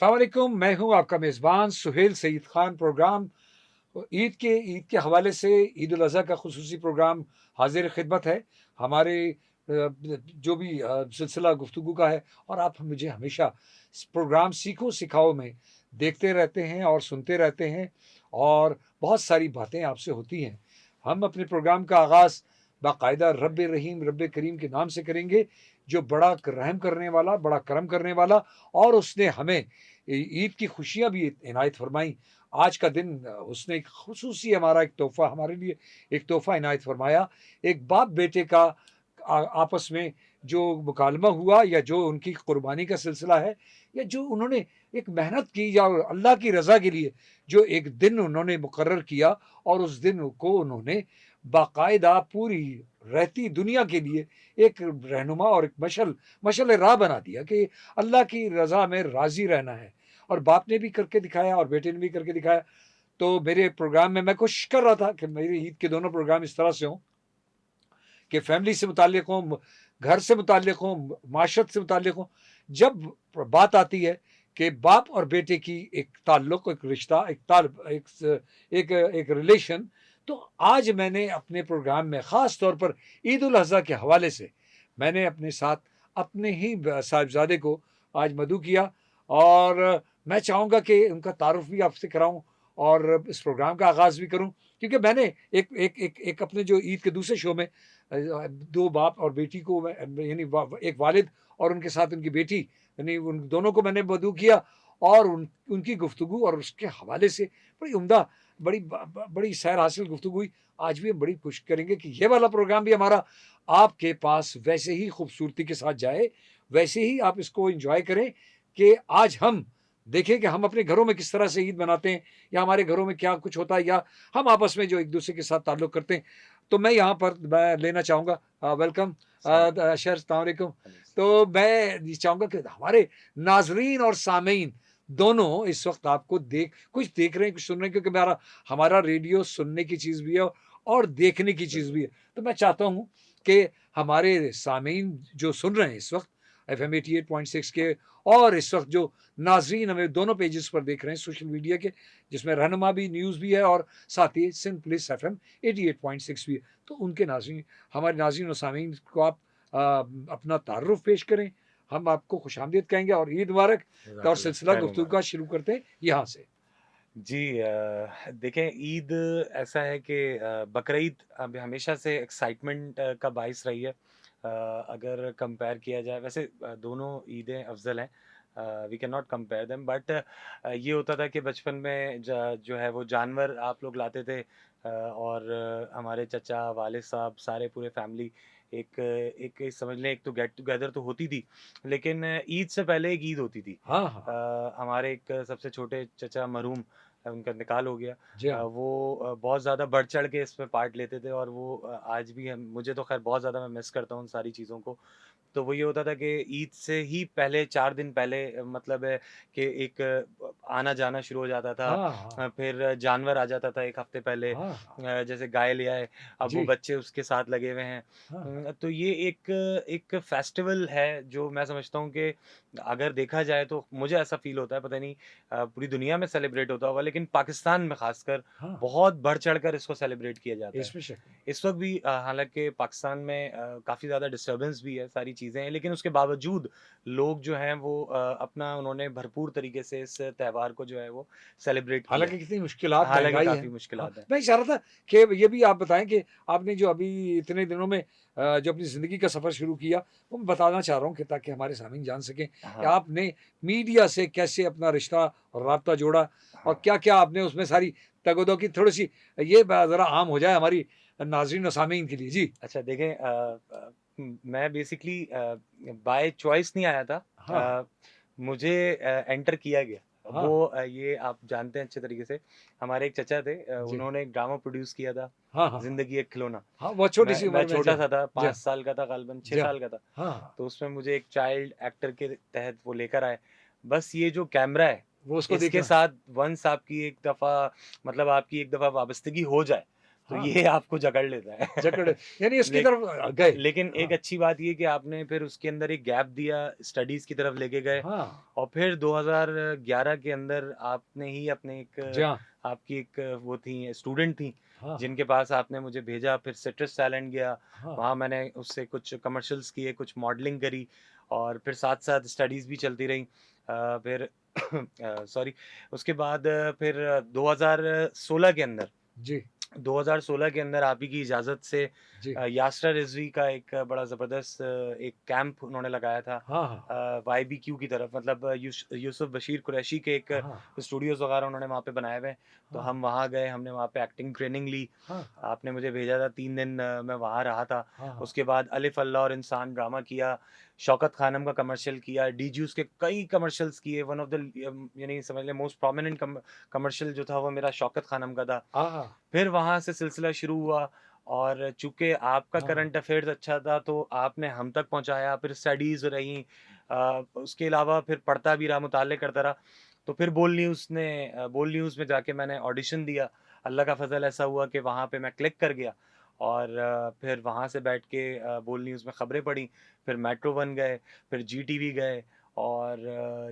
अस्सलाम वालेकुम, मैं हूँ आपका मेज़बान सुहेल सईद खान। प्रोग्राम ईद के हवाले से ईद उल अज़हा का खुसूसी प्रोग्राम हाज़िर ख़िदमत है। हमारे जो भी सिलसिला गुफ्तगू का है, और आप मुझे हमेशा इस प्रोग्राम सीखो सिखाओ में देखते रहते हैं और सुनते रहते हैं, और बहुत सारी बातें आपसे होती हैं। हम अपने प्रोग्राम का आगाज़ बाकायदा रब्बे रहीम, रब्बे करीम के नाम से करेंगे, जो बड़ा रहम करने वाला, बड़ा करम करने वाला, और उसने हमें ईद की खुशियाँ भी इनायत फरमाई। आज का दिन उसने एक खुसूसी हमारा एक तोहफ़ा हमारे लिए एक तोहफ़ा इनायत फरमाया। एक बाप-बेटे का आपस में जो मुकालमा हुआ, या जो उनकी कुर्बानी का सिलसिला है, या जो उन्होंने एक मेहनत की, या अल्लाह की रज़ा के लिए जो एक दिन उन्होंने मुकर्रर किया, और उस दिन को उन्होंने बाकायदा पूरी रहती दुनिया के लिए एक रहनुमा और एक मशल-ए-राह बना दिया कि अल्लाह की रज़ा में राज़ी रहना है। और बाप ने भी करके दिखाया और बेटे ने भी करके दिखाया। तो मेरे प्रोग्राम में मैं कोशिश कर रहा था कि मेरे ईद के दोनों प्रोग्राम इस तरह से हों कि फैमिली से मुताल्लिक़ हों, घर से मुताल्लिक़ हों, माशरत से मुताल्लिक़ हों। जब बात आती है कि बाप और बेटे की एक ताल्लुक़, एक रिश्ता, एक रिलेशन, तो आज मैंने अपने प्रोग्राम में ख़ास तौर पर ईद उल अज़हा के हवाले से मैंने अपने साथ अपने ही साहिबज़ादे को आज मदऊ किया, और मैं चाहूँगा कि उनका तारुफ़ भी आपसे कराऊँ और इस प्रोग्राम का आगाज़ भी करूँ। क्योंकि मैंने एक अपने जो ईद के दूसरे शो में 2 बाप और बेटी को मैं यानी एक वालिद और उनके साथ उनकी बेटी, यानी उन दोनों को मैंने मदऊ किया, और उनकी गुफ्तगू और उसके हवाले से बड़ी उम्दा, बड़ी सैर हासिल गुफ्तगू हुई। आज भी हम बड़ी कोशिश करेंगे कि ये वाला प्रोग्राम भी हमारा आपके पास वैसे ही खूबसूरती के साथ जाए, वैसे ही आप इसको एन्जॉय करें कि आज हम देखें कि हम अपने घरों में किस तरह से ईद मनाते हैं, या हमारे घरों में क्या कुछ होता है, या हम आपस में जो एक-दूसरे के साथ ताल्लुक़ करते हैं। तो मैं यहाँ पर मैं लेना चाहूँगा वेलकम सलाम शर अस्सलाम वालेकुम। अलैस तो मैं ये चाहूँगा कि हमारे नाज़रीन और सामीन दोनों इस वक़्त आपको कुछ देख रहे हैं, कुछ सुन रहे हैं, क्योंकि हमारा हमारा रेडियो सुनने की चीज़ भी है और देखने की चीज़ बिल्कुल। भी है। तो मैं चाहता हूँ कि हमारे सामीन जो सुन रहे हैं इस वक़्त एफ़एम 88.6 के, और इस वक़्त जो नाज़रीन हमें दोनों पेजेज़ पर देख रहे हैं सोशल मीडिया के, जिसमें रहनुमा भी, न्यूज़ भी है, और साथ ही सिंध पुलिस एफ़एम 88.6 भी है। तो उनके नाज़रीन, हमारे नाज़रीन और सामीन को आप अपना तारुफ़ पेश करें। हम आपको खुशामदीद कहेंगे और ईद मुबारक। और जज़ाकल्लाह सिलसिला खैर गुफ्तगू मुबारक। का शुरू करते हैं यहाँ से। जी देखें ईद ऐसा है कि बकरीद अब हमेशा से एक्साइटमेंट का बाइस रही है। अगर कंपेयर किया जाए वैसे दोनों ईदें अफ़ज़ल हैं। We can not compare them but ये होता था कि बचपन में जो है वो जानवर आप लोग लाते थे और हमारे चचा, वालिद साहब सारे पूरे फैमिली एक एक समझ लें एक तो गेट टुगेदर तो होती थी, लेकिन ईद से पहले एक ईद होती थी। हाँ, हाँ। हमारे एक सबसे छोटे चचा मरहूम उनका इंतकाल हो गया। जी हाँ। वो बहुत ज़्यादा बढ़-चढ़ के इसमें पार्ट लेते थे और वो आज भी हम मुझे तो ख़ैर बहुत ज़्यादा मैं मिस करता हूँ उन सारी चीज़ों को। तो वो ये होता था कि ईद से ही पहले 4 दिन पहले मतलब है कि एक आना-जाना शुरू हो जाता था। हाँ, हाँ। फिर जानवर आ जाता था 1 हफ़्ते पहले हाँ, हाँ। जैसे गाय ले आए, अब वो जी। बच्चे उसके साथ लगे हुए हैं। हाँ, हाँ। तो ये एक एक फेस्टिवल है जो मैं समझता हूँ कि अगर देखा जाए तो मुझे ऐसा फ़ील होता है, पता नहीं पूरी दुनिया में सेलिब्रेट होता होगा लेकिन पाकिस्तान में ख़ासकर हाँ, हाँ। बहुत बढ़-चढ़ कर इसको सेलिब्रेट किया जाता है। इसमें शक नहीं। इस वक़्त भी हालाँकि पाकिस्तान में काफ़ी ज़्यादा डिस्टर्बेंस भी है, सारी चीज़ें हैं, लेकिन उसके बावजूद लोग जो हैं वो अपना उन्होंने भरपूर तरीके से इस त्योहार को जो है वो सेलिब्रेट किया है। हालाँकि कितनी मुश्किलात, हालाँकि महँगाई है। काफ़ी हाँ, मुश्किलात हैं। मैं चाह रहा था कि ये भी आप बताएँ कि आपने जो अभी इतने दिनों में जो अपनी ज़िंदगी का सफ़र शुरू किया, वो मैं बताना चाह रहा हूँ कि ताकि हमारे सामीन जान सकें कि हाँ, आपने मीडिया से कैसे अपना रिश्ता और राब्ता जोड़ा, और हाँ। क्या-क्या आपने उसमें सारी तगोदो की थोड़ी-सी ये ज़रा आम हो जाए हमारी नाज़रीन और सामीन के लिए। जी। अच्छा देखें मैं बेसिकली बाय चॉइस नहीं आया था। हाँ, हाँ। मुझे एंटर किया गया। हाँ, वो हाँ। ये आप जानते हैं अच्छे तरीके से। हमारे एक चचा थे जी। उन्होंने एक ड्रामा प्रोड्यूस किया था, हाँ, हाँ, हाँ। ज़िंदगी एक खिलौना। हाँ, बहुत मैं छोटी-सी मैं उम्र में। जी हाँ। छोटा-सा था, जी 5 हाँ। साल का था ग़ालिबन 6 जी हाँ। साल का था। हाँ, हाँ। तो उसमें मुझे एक चाइल्ड एक्टर के तहत वो लेकर आए। बस ये जो कैमरा है, वो उसको इसके देखना। साथ वन्स आपकी एक दफ़ा मतलब आपकी एक दफ़ा वाबस्तगी हो जाए, तो हाँ। ये आपको जकड़ लेता है। जकड़ यानी इसकी ले तरफ गए। लेकिन एक हाँ, अच्छी बात ये कि आपने फिर उसके अंदर एक गैप दिया, स्टडीज़ की तरफ लेके गए हाँ, और फिर 2011 के अंदर आपने ही अपने जी एक हाँ, आपकी एक वो थी स्टूडेंट थी, हाँ, हाँ, जिनके पास आपने मुझे भेजा, फिर सिट्रस टैलेंट गया, हाँ, वहाँ मैंने उससे कुछ कमर्शियल्स किए, कुछ मॉडलिंग करी और फिर साथ-साथ स्टडीज़ भी चलती रहीं। फिर सॉरी उसके बाद फिर 2016 के अंदर जी, 2016 के अंदर आप ही की इजाज़त से जी, यास्टर रिज़वी का एक बड़ा ज़बरदस्त एक कैंप उन्होंने लगाया था हाँ, हाँ, वाईबीक्यू की तरफ मतलब यूसुफ बशीर कुरैशी के एक हाँ, स्टूडियोज़ वगैरह उन्होंने वहाँ पे बनाए हुए हैं। तो हाँ, हम वहाँ गए, हमने वहाँ पे एक्टिंग ट्रेनिंग ली। हाँ, हाँ, आपने मुझे भेजा था 3 दिन मैं वहाँ रहा था। हाँ, हाँ, उसके बाद अलिफ अल्लाह और इंसान ड्रामा किया, शौकत खानम का कमर्शियल किया, डीजूस के कई कमर्शियल्स किए। वन ऑफ द यानी समझ लें मोस्ट प्रोमिनेंट कमर्शियल जो था वो मेरा शौकत खानम का था। हाँ, हाँ, फिर वहाँ से सिलसिला शुरू हुआ और चूँकि आपका हाँ, करंट अफ़ेयर्स अच्छा था तो आपने हम तक पहुँचाया, फिर स्टडीज़ रहीं उसके अलावा फिर पढ़ता भी रहा, मुताले करता रहा। तो फिर बोल न्यूज़ में जाके मैंने ऑडिशन दिया। अल्लाह का फ़ज़ल ऐसा हुआ कि वहाँ पे मैं क्लिक कर गया और फिर वहाँ से बैठ के बोल न्यूज़ में ख़बरें पढ़ी, फिर मेट्रो वन गए, फिर जीटीवी गए और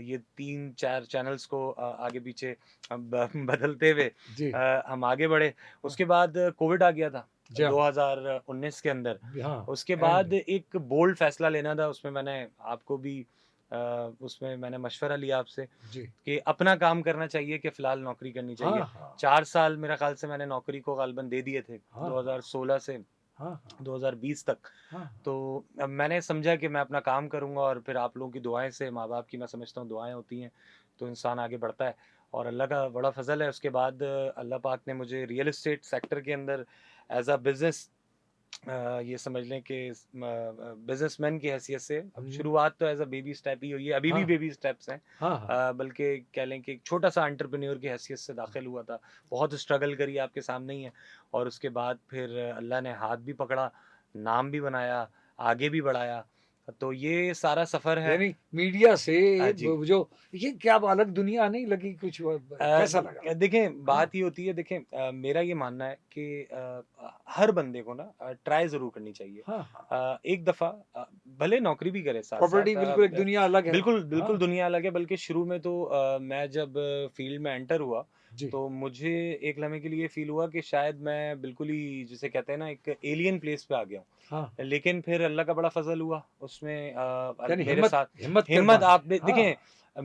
ये 3-4 चैनल्स को आगे पीछे बदलते हुए जी, हम आगे बढ़े। हाँ, उसके बाद कोविड आ गया था जी हाँ, 2019 के अंदर। हाँ, उसके एंड बाद एक बोल्ड फ़ैसला लेना था, उसमें मैंने आपको भी उसमें मैंने मशवरा लिया आपसे जी, कि अपना काम करना चाहिए कि फ़िलहाल नौकरी करनी हाँ, चाहिए। हाँ, 4 साल मेरा ख़्याल से मैंने नौकरी को ग़ालिबन दे दिए थे, हाँ, हाँ, 2016 से हाँ, हाँ, 2020 तक। हाँ, तो अब मैंने समझा कि मैं अपना काम करूँगा और फिर आप लोगों की दुआएँ से, माँ-बाप की मैं समझता हूँ दुआएँ होती हैं, तो इंसान आगे बढ़ता है और अल्लाह का बड़ा फ़ज़ल है। उसके बाद अल्लाह पाक ने मुझे रियल एस्टेट सेक्टर के अंदर एज़ अ बिज़नेस ये समझ लें कि बिज़नेसमैन की हैसियत से हुँ, शुरुआत तो एज़ अ बेबी स्टेप ही हुई है, अभी भी हाँ, बेबी स्टेप्स हैं। हाँ, हाँ, बल्कि कह लें कि एक छोटा-सा एंटरप्रेन्योर की हैसियत से दाखिल हुआ था। बहुत स्ट्रगल करी आपके सामने ही है और उसके बाद फिर अल्लाह ने हाथ भी पकड़ा, नाम भी बनाया, आगे भी बढ़ाया। तो ये सारा सफ़र है। यानी मीडिया से जी। जो ये क्या अलग दुनिया नहीं लगी कुछ कैसा लगा? देखें हाँ, बात ये होती है देखें मेरा ये मानना है कि हर बंदे को ना ट्राई ज़रूर करनी चाहिए। हाँ, हाँ, एक दफ़ा भले नौकरी भी करे प्रॉपर्टी साथ-साथ बिल्कुल एक दुनिया अलग है। बिल्कुल, हाँ, बिल्कुल दुनिया अलग है बल्कि शुरू में तो मैं जब फ़ील्ड में एंटर हुआ, जी, तो मुझे एक लम्हे के लिए फ़ील हुआ कि शायद मैं बिल्कुल ही जिसे कहते हैं ना एक एलियन प्लेस पे आ गया हाँ, हूँ। लेकिन फिर अल्लाह का बड़ा फ़ज़ल हुआ उसमें यानी मेरे साथ हिम्मत कर हिम्मत पाए। आप हाँ, देखें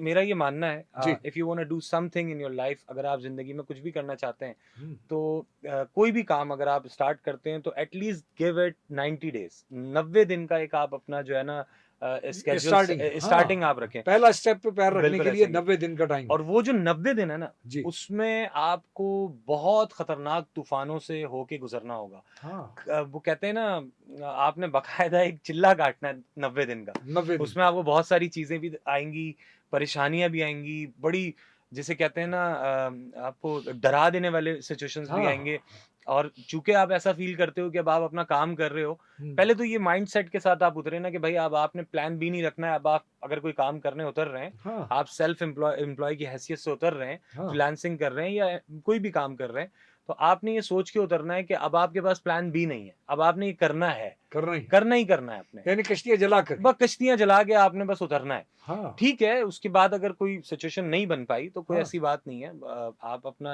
मेरा ये मानना है जी, if you want to do something in your life अगर आप ज़िंदगी में कुछ भी करना चाहते हैं, हुँ, तो कोई भी काम अगर आप स्टार्ट करते हैं तो एटलीस्ट गिव इट 90 डेज़ 90 दिन का एक आप अपना जो है ना स्केड्यूल स्टार्टिंग स्टार्टिंग हाँ, आप रखें। पहला स्टेप पे पैर रखने बिल्कुल के लिए ऐसा ही है। 90 दिन का टाइम और है। वो जो 90 दिन है ना, जी, उसमें आपको बहुत खतरनाक तूफ़ानों से होके गुज़रना होगा। हाँ, वो कहते हैं ना आपने बाकायदा एक चिल्ला काटना है 90 दिन का। 90 दिन उसमें आपको बहुत सारी चीज़ें भी आएँगी, परेशानियाँ भी आएँगी, बड़ी जिसे कहते हैं ना आपको डरा देने वाले सिचुएशंस भी हाँ, आएँगे। हाँ, और चूँकि आप ऐसा फ़ील करते हो कि अब आप अपना काम कर रहे हो, हुँ, पहले तो ये माइंडसेट के साथ आप उतरे ना कि भई अब आपने प्लान बी नहीं रखना है, अब आप अगर कोई काम करने उतर रहे हैं, हाँ, आप सेल्फ एम्प्लॉय की हैसियत से उतर रहे हैं, हाँ, फ्रीलांसिंग कर रहे हैं या कोई भी काम कर रहे हैं, तो आपने ये सोच के उतरना है कि अब आपके पास प्लान बी नहीं है, अब आपने ये करना ही है। करना ही करना है आपने। यानी कश्तियाँ जला कर ही। बस कश्तियाँ जला के आपने बस उतरना है। हाँ, ठीक है, उसके बाद अगर कोई सिचुएशन नहीं बन पाई तो कोई हाँ, ऐसी बात नहीं है। आप अपना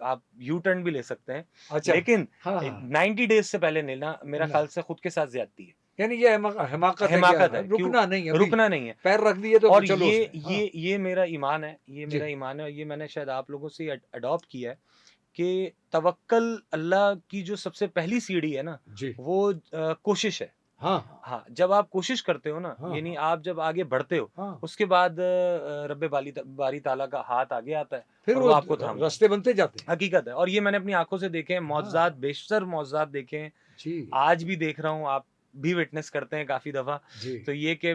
आप यू टर्न भी ले सकते हैं। अच्छा, लेकिन हाँ, हाँ, 90 डेज़ से पहले लेना मेरा ना ख़्याल से खुद के साथ ज़्यादती है। यानी ये हिमाकत है कि हिमाकत है, क्यों? रुकना नहीं अभी, रुकना नहीं है। पैर रख दिए तो और चलो उसमें। हाँ, ये मेरा ईमान है, ये जी, मेरा ईमान है और ये मैंने शायद आप लोगों से अडॉप्ट किया है कि तवक्कल अल्लाह की जो सबसे पहली सीढ़ी है ना, जी, वो कोशिश है। हाँ, हाँ, हाँ, जब आप कोशिश करते हो ना, हाँ, यानी हाँ, आप जब आगे बढ़ते हो, हाँ, उसके बाद रब्बे बारी ताला का हाथ आगे आता है फिर और वो वो आपको थामता है। रास्ते बनते जाते हैं। हकीकत है और ये मैंने अपनी आँखों से देखे हैं, हाँ, मौज़ज़ात बेशतर मौज़ज़ात देखे हैं। जी, आज भी देख रहा हूँ, आप भी विटनेस करते हैं काफ़ी दफ़ा। जी, तो ये कि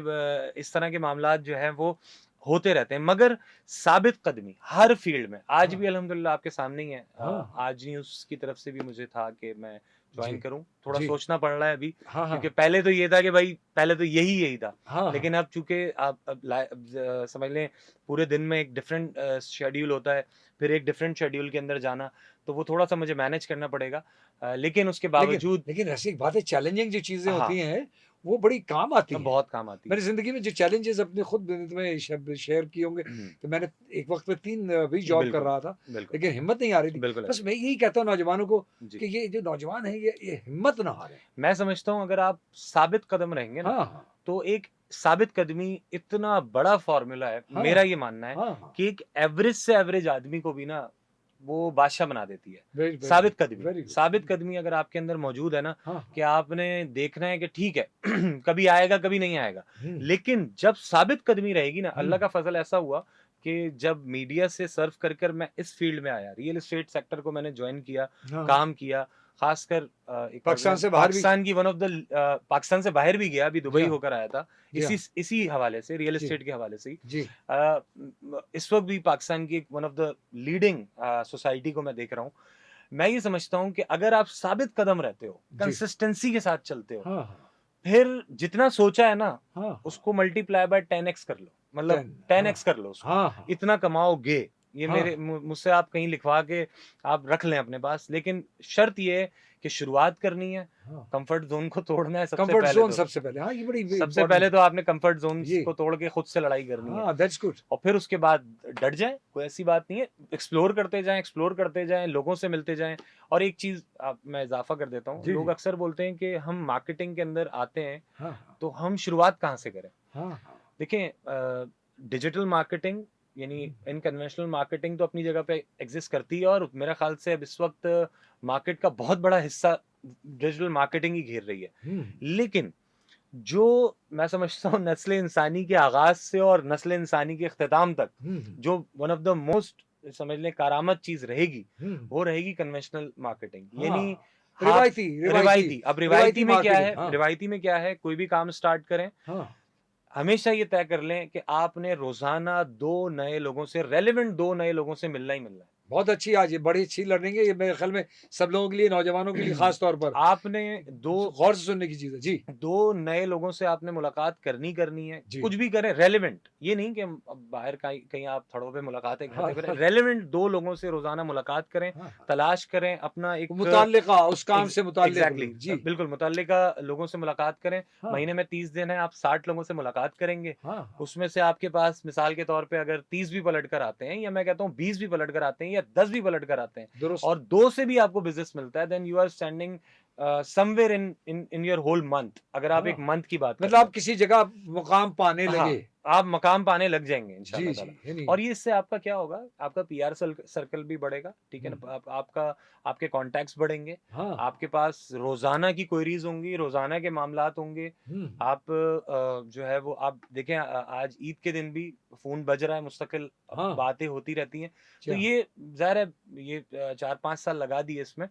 इस तरह के मामलात जो हैं वो होते रहते हैं, मगर साबित कदमी हर फ़ील्ड में आज हाँ, भी अल्हम्दुलिल्लाह आपके सामने ही है। हाँ, हाँ, आज न्यूज़ की तरफ से भी मुझे था कि मैं ज्वाइन जी, करूं, थोड़ा जी। सोचना पड़ रहा है अभी, हाँ, क्योंकि हाँ। पहले तो ये था कि भाई पहले तो यही था, हाँ, लेकिन हाँ। अब चूंकि आप समझ लें पूरे दिन में एक डिफरेंट शेड्यूल होता है, फिर एक डिफरेंट शेड्यूल के अंदर जाना, तो वो थोड़ा सा मुझे मैनेज करना पड़ेगा, लेकिन उसके लेकिन बावजूद लेकिन ऐसी एक बात है, चैलेंजिंग जो चीज़ें हाँ, होती हैं, वो बड़ी काम आती हैं। बहुत काम आती मेरी है। ज़िंदगी में जो चैलेंजेज़ अपने खुद तुम्हें शेयर किए होंगे कि मैंने एक वक़्त पे 3 भी जॉब कर बिल्कुल, रहा था, बिल्कुल, लेकिन हिम्मत नहीं आ रही थी। बिल्कुल बस ऐसे मैं यही कहता हूँ नौजवानों को जी। कि ये जो नौजवान हैं, ये हिम्मत ना हारें। मैं समझता हूँ अगर आप साबित कदम रहेंगे ना, हाँ, हाँ। तो एक साबित कदमी इतना बड़ा फ़ॉर्मूला है, हाँ, मेरा ये मानना है हाँ, हाँ। कि एक एवरेज से एवरेज आदमी को भी ना, वो बादशाह बना देती है। Very, very good, very good. साबित कदमी अगर आपके अंदर मौजूद है ना, हाँ, कि हाँ। आपने देखना है कि ठीक है कभी आएगा, कभी नहीं आएगा। हुँ, लेकिन जब साबित कदमी रहेगी ना, हुँ। अल्लाह का फ़ज़ल ऐसा हुआ कि जब मीडिया से सर्फ कर मैं इस फ़ील्ड में आया, रियल एस्टेट सेक्टर को मैंने जॉइन किया, हाँ, काम किया, ख़ासकर एक पाकिस्तान से बाहर भी पाकिस्तान की वन ऑफ द पाकिस्तान से बाहर भी गया, अभी जी दुबई हाँ, होकर आया था, जी हाँ, इसी हवाले से, रियल जी, एस्टेट के हवाले से ही। जी। इस वक़्त भी पाकिस्तान की one of the leading society को मैं देख रहा हूँ। मैं ये समझता हूँ कि अगर आप साबित कदम रहते हो, जी। कंसिस्टेंसी के साथ चलते हो, हाँ, हाँ। फिर जितना सोचा है ना, हाँ, हाँ। उसको मल्टीप्लाई बाय 10x कर लो, मतलब 10 हाँ, 10x कर लो उसको, हाँ, हाँ, इतना कमाओगे। ये हाँ, मुझसे आप कहीं लिखवा के आप रख लें अपने पास, लेकिन शर्त ये है कि शुरुआत करनी है, हाँ। कंफर्ट ज़ोन को तोड़ना है सबसे कम्फर्ट पहले ज़ोन तो। सबसे पहले। हाँ, ये बड़ी सबसे इम्पोर्टेंट पहले तो आपने कंफर्ट ज़ोन्स ये को तोड़ के खुद से लड़ाई करनी है। हाँ, दैट्स गुड। और फिर उसके बाद डट जाएँ, कोई ऐसी बात नहीं है। एक्सप्लोर करते जाएँ, लोगों से मिलते जाएँ। और एक चीज़ मैं इज़ाफ़ा कर देता हूँ, जी, लोग जी। अक्सर बोलते हैं कि हम मार्केटिंग के अंदर आते हैं, हाँ, हाँ। तो हम शुरुआत कहाँ से करें? हाँ, हाँ। देखिए डिजिटल मार्केटिंग यानी हुँ, इनकन्वेंशनल मार्केटिंग तो अपनी जगह पे एग्ज़िस्ट करती है, और मेरा ख़्याल से अब इस वक़्त मार्केट का बहुत बड़ा हिस्सा डिजिटल मार्केटिंग ही घेर रही है। हुँ, लेकिन जो मैं समझता हूँ नस्ल इंसानी के आगाज़ से और नस्ल इंसानी के इख्तिताम तक, हुँ, हुँ, जो वन ऑफ द मोस्ट समझ लें कारामत चीज़ रहेगी, हुँ। वो रहेगी कन्वेंशनल मार्केटिंग। यानी हाँ, आप रिवायती रिवायती रिवायती रिवायती में क्या मार्केटिंग है, हाँ, रिवायती में क्या है, कोई भी काम स्टार्ट करें, हाँ। हमेशा ये तय कर लें कि आपने रोज़ाना 2 नए लोगों से, रेलेवेंट 2 नए लोगों से मिलना ही मिलना बहुत अच्छी आज ये बड़ी अच्छी लर्निंग है ये मेरे ख़्याल में सब लोगों के लिए, नौजवानों के लिए है। ख़ास तौर पर आपने 2 गौर से सुनने की चीज़ है। जी, 2 नए लोगों से आपने मुलाकात करनी है, जी। कुछ भी करें रेलेवेंट, ये नहीं कि अब बाहर कहीं कहीं आप थड़ों पे मुलाकातें हाँ, करते फिरें, हाँ, रेलेवेंट 2 लोगों से रोज़ाना मुलाकात करें, हाँ, हाँ। तलाश करें अपना एक मुतल्लिका उस काम से मुतल्लिक एग्ज़ैक्टली लोग। जी। बिल्कुल मुतल्लिका लोगों से मुलाकात करें, हाँ, महीने में 30 दिन है, आप 60 लोगों से मुलाकात करेंगे, हाँ, हाँ। उसमें से आपके पास मिसाल के तौर पे अगर 30 भी पलट कर आते हैं, या मैं कहता हूँ 20 भी पलट कर आते हैं, या 10 भी पलट कर आते हैं, दुरुस्त। और 2 से भी आपको बिज़नेस मिलता है, then you are standing somewhere in your whole month, अगर आप एक हाँ, मंथ की बात मतलब करते आप हैं। किसी जगह मुक़ाम पाने लगे। हाँ, आप मकाम पाने लग जाएँगे जी, इंशाअल्लाह जी। ताला। यानी और ये इससे आपका क्या होगा, आपका पीआर सर्कल भी बढ़ेगा, ठीक है हुँ, ना? आपका आपके कॉन्टैक्ट्स बढ़ेंगे, हाँ, आपके पास रोज़ाना की क्वेरीज़ होंगी, रोज़ाना के मामलात होंगे। हुँ, आप जो है वो आप देखें, आज ईद के दिन भी फ़ोन बज रहा है मुस्तकिल, हाँ, बातें होती रहती हैं। तो क्या? ये ज़ाहिर है, ये 4-5 साल लगा दिए इसमें।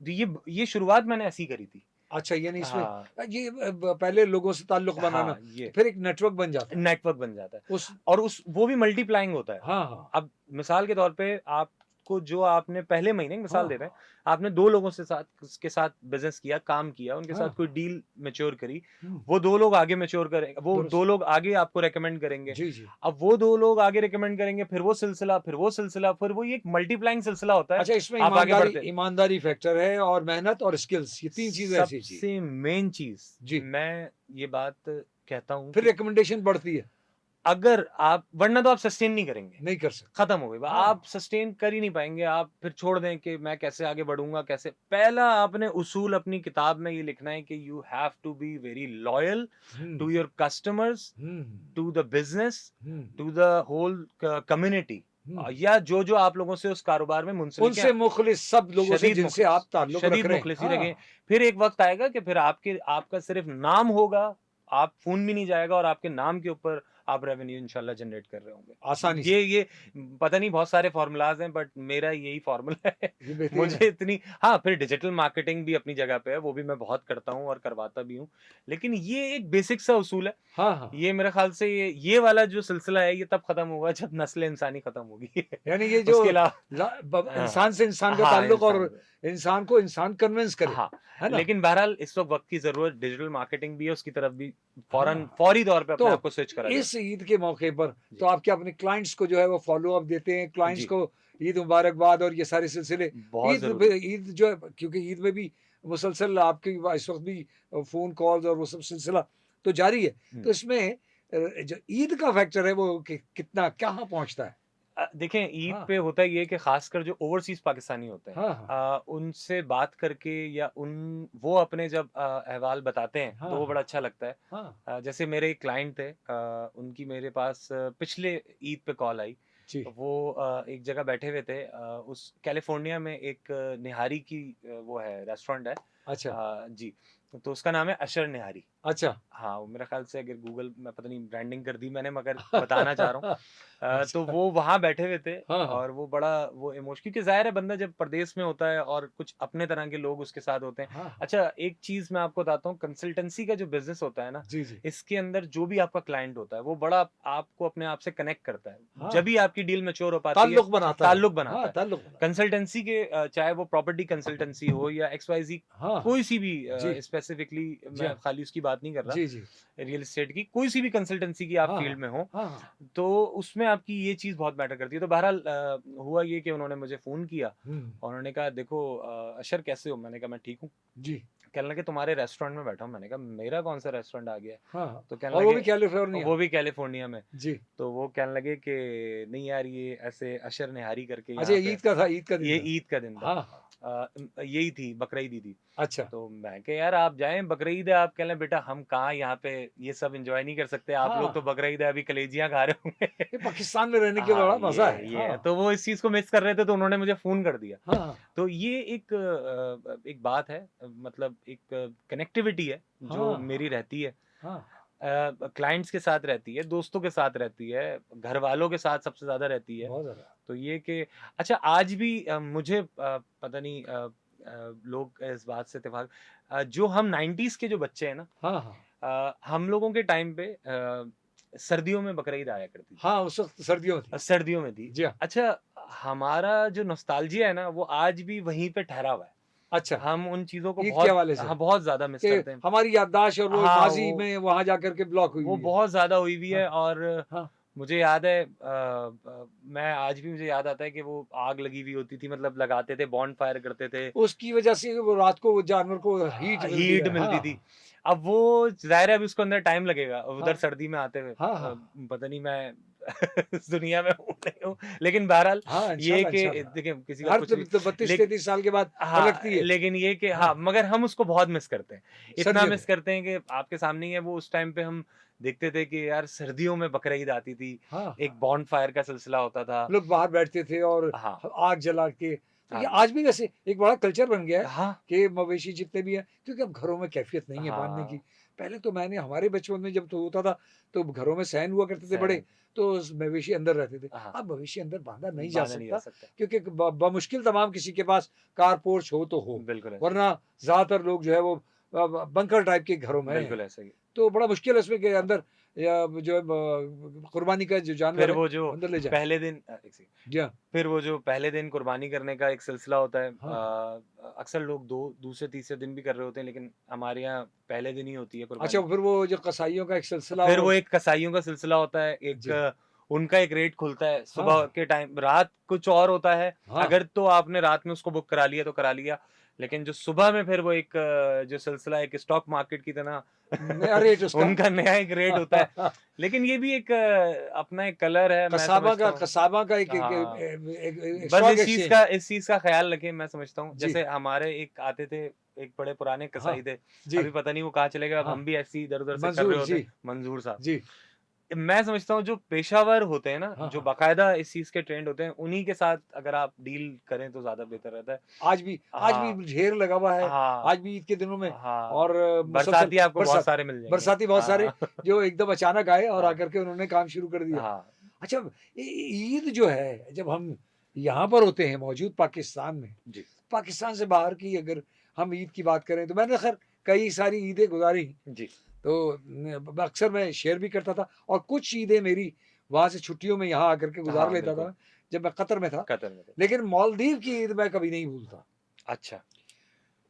तो ये शुरुआत मैंने ऐसी करी थी। अच्छा यानी इसमें हाँ, ये पहले लोगों से ताल्लुक़ बनाना, हाँ, ये फिर एक नेटवर्क बन जाता है। नेटवर्क बन जाता है। उस और उस वो भी मल्टीप्लाइंग होता है। हाँ, हाँ, अब मिसाल के तौर पे आपको जो आपने पहले महीने की हाँ, मिसाल दे रहे हैं, हाँ, आपने 2 लोगों से साथ के साथ बिज़नेस किया, काम किया, उनके हाँ, साथ कोई हाँ। डील मैच्योर करी, हुँ, वो 2 लोग आगे मैच्योर करें, वो 2 दुरुस्त। लोग आगे आपको रिकमेंड करेंगे। जी, जी। अब वो 2 लोग आगे रिकमेंड करेंगे, फिर वो सिलसिला, फिर वो ये एक मल्टीप्लाइंग सिलसिला होता है, अच्छा इसमें आप आगे ईमानदारी बढ़ते ईमानदारी फैक्टर है और मेहनत और स्किल्स ये 3 चीज़ें ऐसी जी। सबसे मेन चीज़, जी, मैं ये बात कहता हूँ फिर कि रिकमेंडेशन बढ़ती है, अगर आप, वरना तो आप सस्टेन नहीं करेंगे। नहीं कर सकते। खत्म हो गई बात। हाँ, आप सस्टेन कर ही नहीं पाएँगे, आप फिर छोड़ दें कि मैं कैसे आगे बढ़ूँगा, कैसे। पहला आपने उसूल अपनी किताब में ये लिखना है कि you have to be very loyal hmm, to your customers, hmm, to the business, hmm, to the whole community, hmm. या जो-जो आप लोगों से उस कारोबार में मुंसलिक हैं, उनसे मुख़लिस सब लोगों से जिनसे आप ताल्लुक़ रख शदीद रहे हैं। मुखलिसी रखें। हाँ, फिर एक वक़्त आएगा कि फिर आपका सिर्फ़ नाम होगा, आप फ़ोन भी नहीं जाएगा, और आपके नाम के ऊपर आप रेवेन्यू इंशाल्लाह जनरेट कर रहे होंगे। आसानी से। ये पता नहीं बहुत सारे फ़ॉर्मूलाज़ हैं बट मेरा यही फ़ॉर्मूला है। ये बेहतरीन है। मुझे इतनी हाँ, फिर डिजिटल मार्केटिंग भी अपनी जगह पे है, वो भी मैं बहुत करता हूँ और करवाता भी हूँ। लेकिन ये एक बेसिक सा उसूल है। हाँ, हाँ। ये मेरे ख़्याल से ये वाला जो सिलसिला है ये तब ख़त्म होगा जब नस्ल इंसानी ख़त्म होगी। यानी ये जो उसके अलावा ला ब हाँ, इंसान से इंसान का हाँ, ताल्लुक और इंसान इंसान को इंसान कन्विंस करे, हाँ, है ना? लेकिन बहरहाल इस वक़्त की ज़रूरत डिजिटल मार्केटिंग भी है, उसकी तरफ भी हाँ, फौरी तौर पे अपने आप तो को स्विच करा जाए। इस ईद के मौके पर जी, तो आप क्या अपने क्लाइंट्स को जो है वो फ़ॉलो अप देते हैं? क्लाइंट्स जी, को ईद मुबारकबाद और ये सारे सिलसिले बहुत ज़रूरी। ईद जो है क्योंकि ईद में भी मुसलसल आपकी इस वक़्त भी फ़ोन कॉल्स और वो सब सिलसिला तो जारी है। हुँ। तो इसमें जो ईद का फैक्टर है वो कितना कहाँ पहुँचता है? देखें ईद हाँ, पे होता ये है कि ख़ासकर जो ओवरसीज़ पाकिस्तानी होते हैं हाँ, हाँ, उनसे बात करके या वो अपने जब अहवाल बताते हैं, तो हाँ, वो हाँ, बड़ा अच्छा लगता है। हाँ, जैसे मेरे एक क्लाइंट थे उनकी मेरे पास पिछले ईद पे कॉल आई। जी, वो एक जगह बैठे हुए थे उस कैलिफ़ोर्निया में एक निहारी की वो है रेस्टोरेंट है। अच्छा, जी, तो उसका नाम है अशर निहारी। अच्छा। हाँ, वो मेरे ख़्याल से अगर गूगल में पता नहीं ब्रांडिंग कर दी मैंने मगर बताना चाह रहा हूँ। तो अच्छा, वो वहाँ बैठे हुए थे हाँ, हाँ, और वो बड़ा वो क्योंकि ज़ाहिर है बंदा जब परदेश में होता है और कुछ अपने तरह के लोग उसके साथ होते हैं। हाँ, हाँ, अच्छा एक चीज़ मैं आपको बताता हूँ कंसल्टेंसी का जो बिज़नेस होता है ना, जी, जी, इसके अंदर जो भी आपका क्लाइंट होता है वो बड़ा आपको अपने आप से कनेक्ट करता है। हाँ, जभी आपकी डील मैच्योर हो पाती है, ताल्लुक बनाता है। ताल्लुक बनाता हाँ, है। ताल्लुक बनाता है। कंसल्टेंसी के चाहे वो प्रॉपर्टी कंसल्टेंसी हो या एक्सवाईज़ेड हाँ, हाँ, कोई सी भी जी, स्पेसिफिकली जी मैं हाँ, खाली उसकी बात नहीं कर रहा। जी, जी। रियल एस्टेट की कोई सी भी कंसल्टेंसी की आप हाँ, फील्ड हाँ, में हो, हाँ, हाँ, तो उसमें आपकी ये चीज़ बहुत मैटर करती है। तो बहरहाल हुआ ये कि उन्होंने मुझे फ़ोन किया हुँ, और उन्होंने कहा देखो अशर कैसे हो? मैंने कहा मैं ठीक हूँ। जी, कहने लगे तुम्हारे रेस्टोरेंट में बैठा हूँ। मैंने कहा मेरा कौन-सा रेस्टोरेंट आ गया है? हाँ, हाँ, तो कहने और वो लगे भी कैलिफ़ोर्निया। वो भी कैलिफ़ोर्निया में। जी, तो वो कहने लगे कि नहीं यार ये ऐसे अशर निहारी करके अच्छा यहाँ पे ईद का था, ईद का दिन ये था। ईद का दिन था। हाँ, हाँ, यही थी बकरीद ही थी। अच्छा, तो मैं कहा यार आप जाएँ बकरीद है आप कह रहे बेटा हम कहाँ यहाँ पे ये सब एन्जॉय नहीं कर सकते। आप हाँ, लोग तो हाँ, बकरीद है अभी कलेजियाँ खा रहे होंगे। ये पाकिस्तान में रहने के हाँ, बड़ा मज़ा है। ये है। हाँ, तो वो इस चीज़ को मिस कर रहे थे तो उन्होंने मुझे फ़ोन कर दिया। हाँ, हाँ, तो ये एक बात है मतलब एक कनेक्टिविटी है जो हाँ, मेरी रहती है। हाँ, क्लाइंट्स के साथ रहती है, दोस्तों के साथ रहती है, घरवालों के साथ सबसे ज़्यादा रहती है। बहुत ज़्यादा। तो ये कि अच्छा आज भी मुझे पता नहीं लोग इस बात से इत्तेफ़ाक जो हम 90s के जो बच्चे हैं ना हाँ, हाँ, हम लोगों के टाइम पे सर्दियों में बकरीद आया करती थी। हाँ, उस वक़्त सर्दियों में थी। सर्दियों में थी। जी हाँ, अच्छा हमारा जो नॉस्टैल्जिया है ना वो आज भी वहीं पे ठहरा हुआ है। अच्छा, हम उन चीज़ों को ईद के बहुत हवाले से हाँ, बहुत ज़्यादा मिस कि करते हैं। हमारी याददाश्त और वो हाँ, माज़ी में वहाँ जाकर के ब्लॉक हुई वो हुई है। बहुत ज़्यादा हुई हुई हाँ, है और हाँ, मुझे याद है मैं आज भी मुझे याद आता है कि वो आग लगी हुई होती थी मतलब लगाते थे, बॉनफायर करते थे। उसकी वज़ह से वो रात को वो जानवर को हीट मिलती हीट है। मिलती हाँ, थी। हाँ, अब वो ज़ाहिर है अभी उसको अंदर टाइम लगेगा उधर हाँ, सर्दी में आते हुए। हाँ, हाँ, पता नहीं मैं इस दुनिया में हूँ नहीं हूँ। लेकिन बहरहाल हाँ, ये इंशाल्लाह, कि इंशाल्लाह। देखिए किसी का हर कुछ भी 32-33 साल के बाद हाँ, पलटती है। लेकिन ये कि हाँ, हाँ, मगर हम उसको बहुत मिस करते हैं। इतना सर्दियों में। मिस करते हैं कि आपके सामने ही है वो उस टाइम पे हम देखते थे कि यार सर्दियों में बकरीद आती थी, हाँ, एक हाँ। बॉनफायर का सिलसिला होता था। लोग बाहर बैठते थे और हाँ, आग जला के तो ये हाँ जी। आज भी वैसे एक बड़ा कल्चर बन गया है हाँ, कि मवेशी जितने भी हैं क्योंकि अब घरों में कैफ़ियत नहीं है बाँधने की। हाँ, पहले तो मैंने हमारे बचपन में जब तो होता था तो घरों में सहन हुआ करते थे बड़े, सहन तो मवेशी अंदर रहते थे। हाँ, अब मवेशी अंदर बाँधा नहीं जा बाँधा नहीं जा सकता सकता। क्योंकि ब बमुश्किल तमाम किसी के पास कार-पोर्च हो तो हो, बिल्कुल ऐसा ही वरना ज़्यादातर लोग जो है वो बंकर टाइप के घरों में हैं। बिल्कुल ऐसा ही। तो बड़ा मुश्किल है उसमें के अंदर या जो है कुर्बानी का जो जानवर फिर है, वो जो अंदर ले जाएँ। पहले दिन एक सेकंड जी हाँ। फिर वो जो पहले दिन कुर्बानी करने का एक सिलसिला होता है हाँ, हाँ। अक्सर लोग 2 दूसरे तीसरे दिन भी कर रहे होते हैं लेकिन हमारे यहाँ पहले दिन ही होती है अच्छा कुर्बानी। फिर वो जो कसाईयों का एक सिलसिला फिर वो और एक कसाईयों का सिलसिला होता है, एक जी। उनका एक रेट खुलता है हाँ, सुबह के टाइम रात कुछ और होता है, हाँ। अगर तो आपने रात में उसको बुक करा लिया तो करा लिया, लेकिन जो सुबह में फिर वो एक जो सिलसिला है एक स्टॉक मार्केट की तरह नया रेट उसका। उनका नया एक रेट होता है। लेकिन ये भी एक अपना एक कलर है मैं समझता हूँ कसाबा का एक एक हाँ, एक बस स्टॉक एक्सचेंज है। इस चीज़ का ख़्याल रखें मैं समझता हूँ। जी। जैसे हमारे एक आते थे, एक बड़े पुराने हाँ, कसाई थे, जी। अभी पता नहीं वो कहाँ चले गए, अब हाँ, हम भी ऐसे ही इधर-उधर से कर रहे मंज़ूर होते जी, हैं, मंज़ूर साहब। जी। मैं समझता हूँ जो पेशावर होते हैं ना, हाँ, जो हाँ। बाकायदा इस चीज़ के ट्रेंड होते हैं, उन्हीं के साथ अगर आप डील करें तो ज़्यादा बेहतर रहता है। आज भी हाँ, ढेर लगा हुआ है, हाँ, आज भी ईद के दिनों में। हाँ। और मुसलसल बरसाती आपको बहुत बरसात सारे मिल जाएँगे। बरसाती बहुत सारे हाँ, जो एकदम अचानक आए और हाँ, आकर के उन्होंने काम शुरू कर दिया। हाँ। अच्छा, ईद जो है, जब हम यहाँ पर होते हैं मौजूद पाकिस्तान में, जी, पाकिस्तान से बाहर की अगर हम ईद की बात करें तो मैंने खैर कई सारी ईदें गुजारी। जी। तो अक्सर मैं शेयर भी करता था और कुछ ईदें मेरी वहाँ से छुट्टियों में यहाँ आकर के गुजार हाँ, लेता बिल्कुल, था जब मैं कतर में था। कतर में थे। लेकिन मालदीव की ईद मैं कभी नहीं भूलता। अच्छा,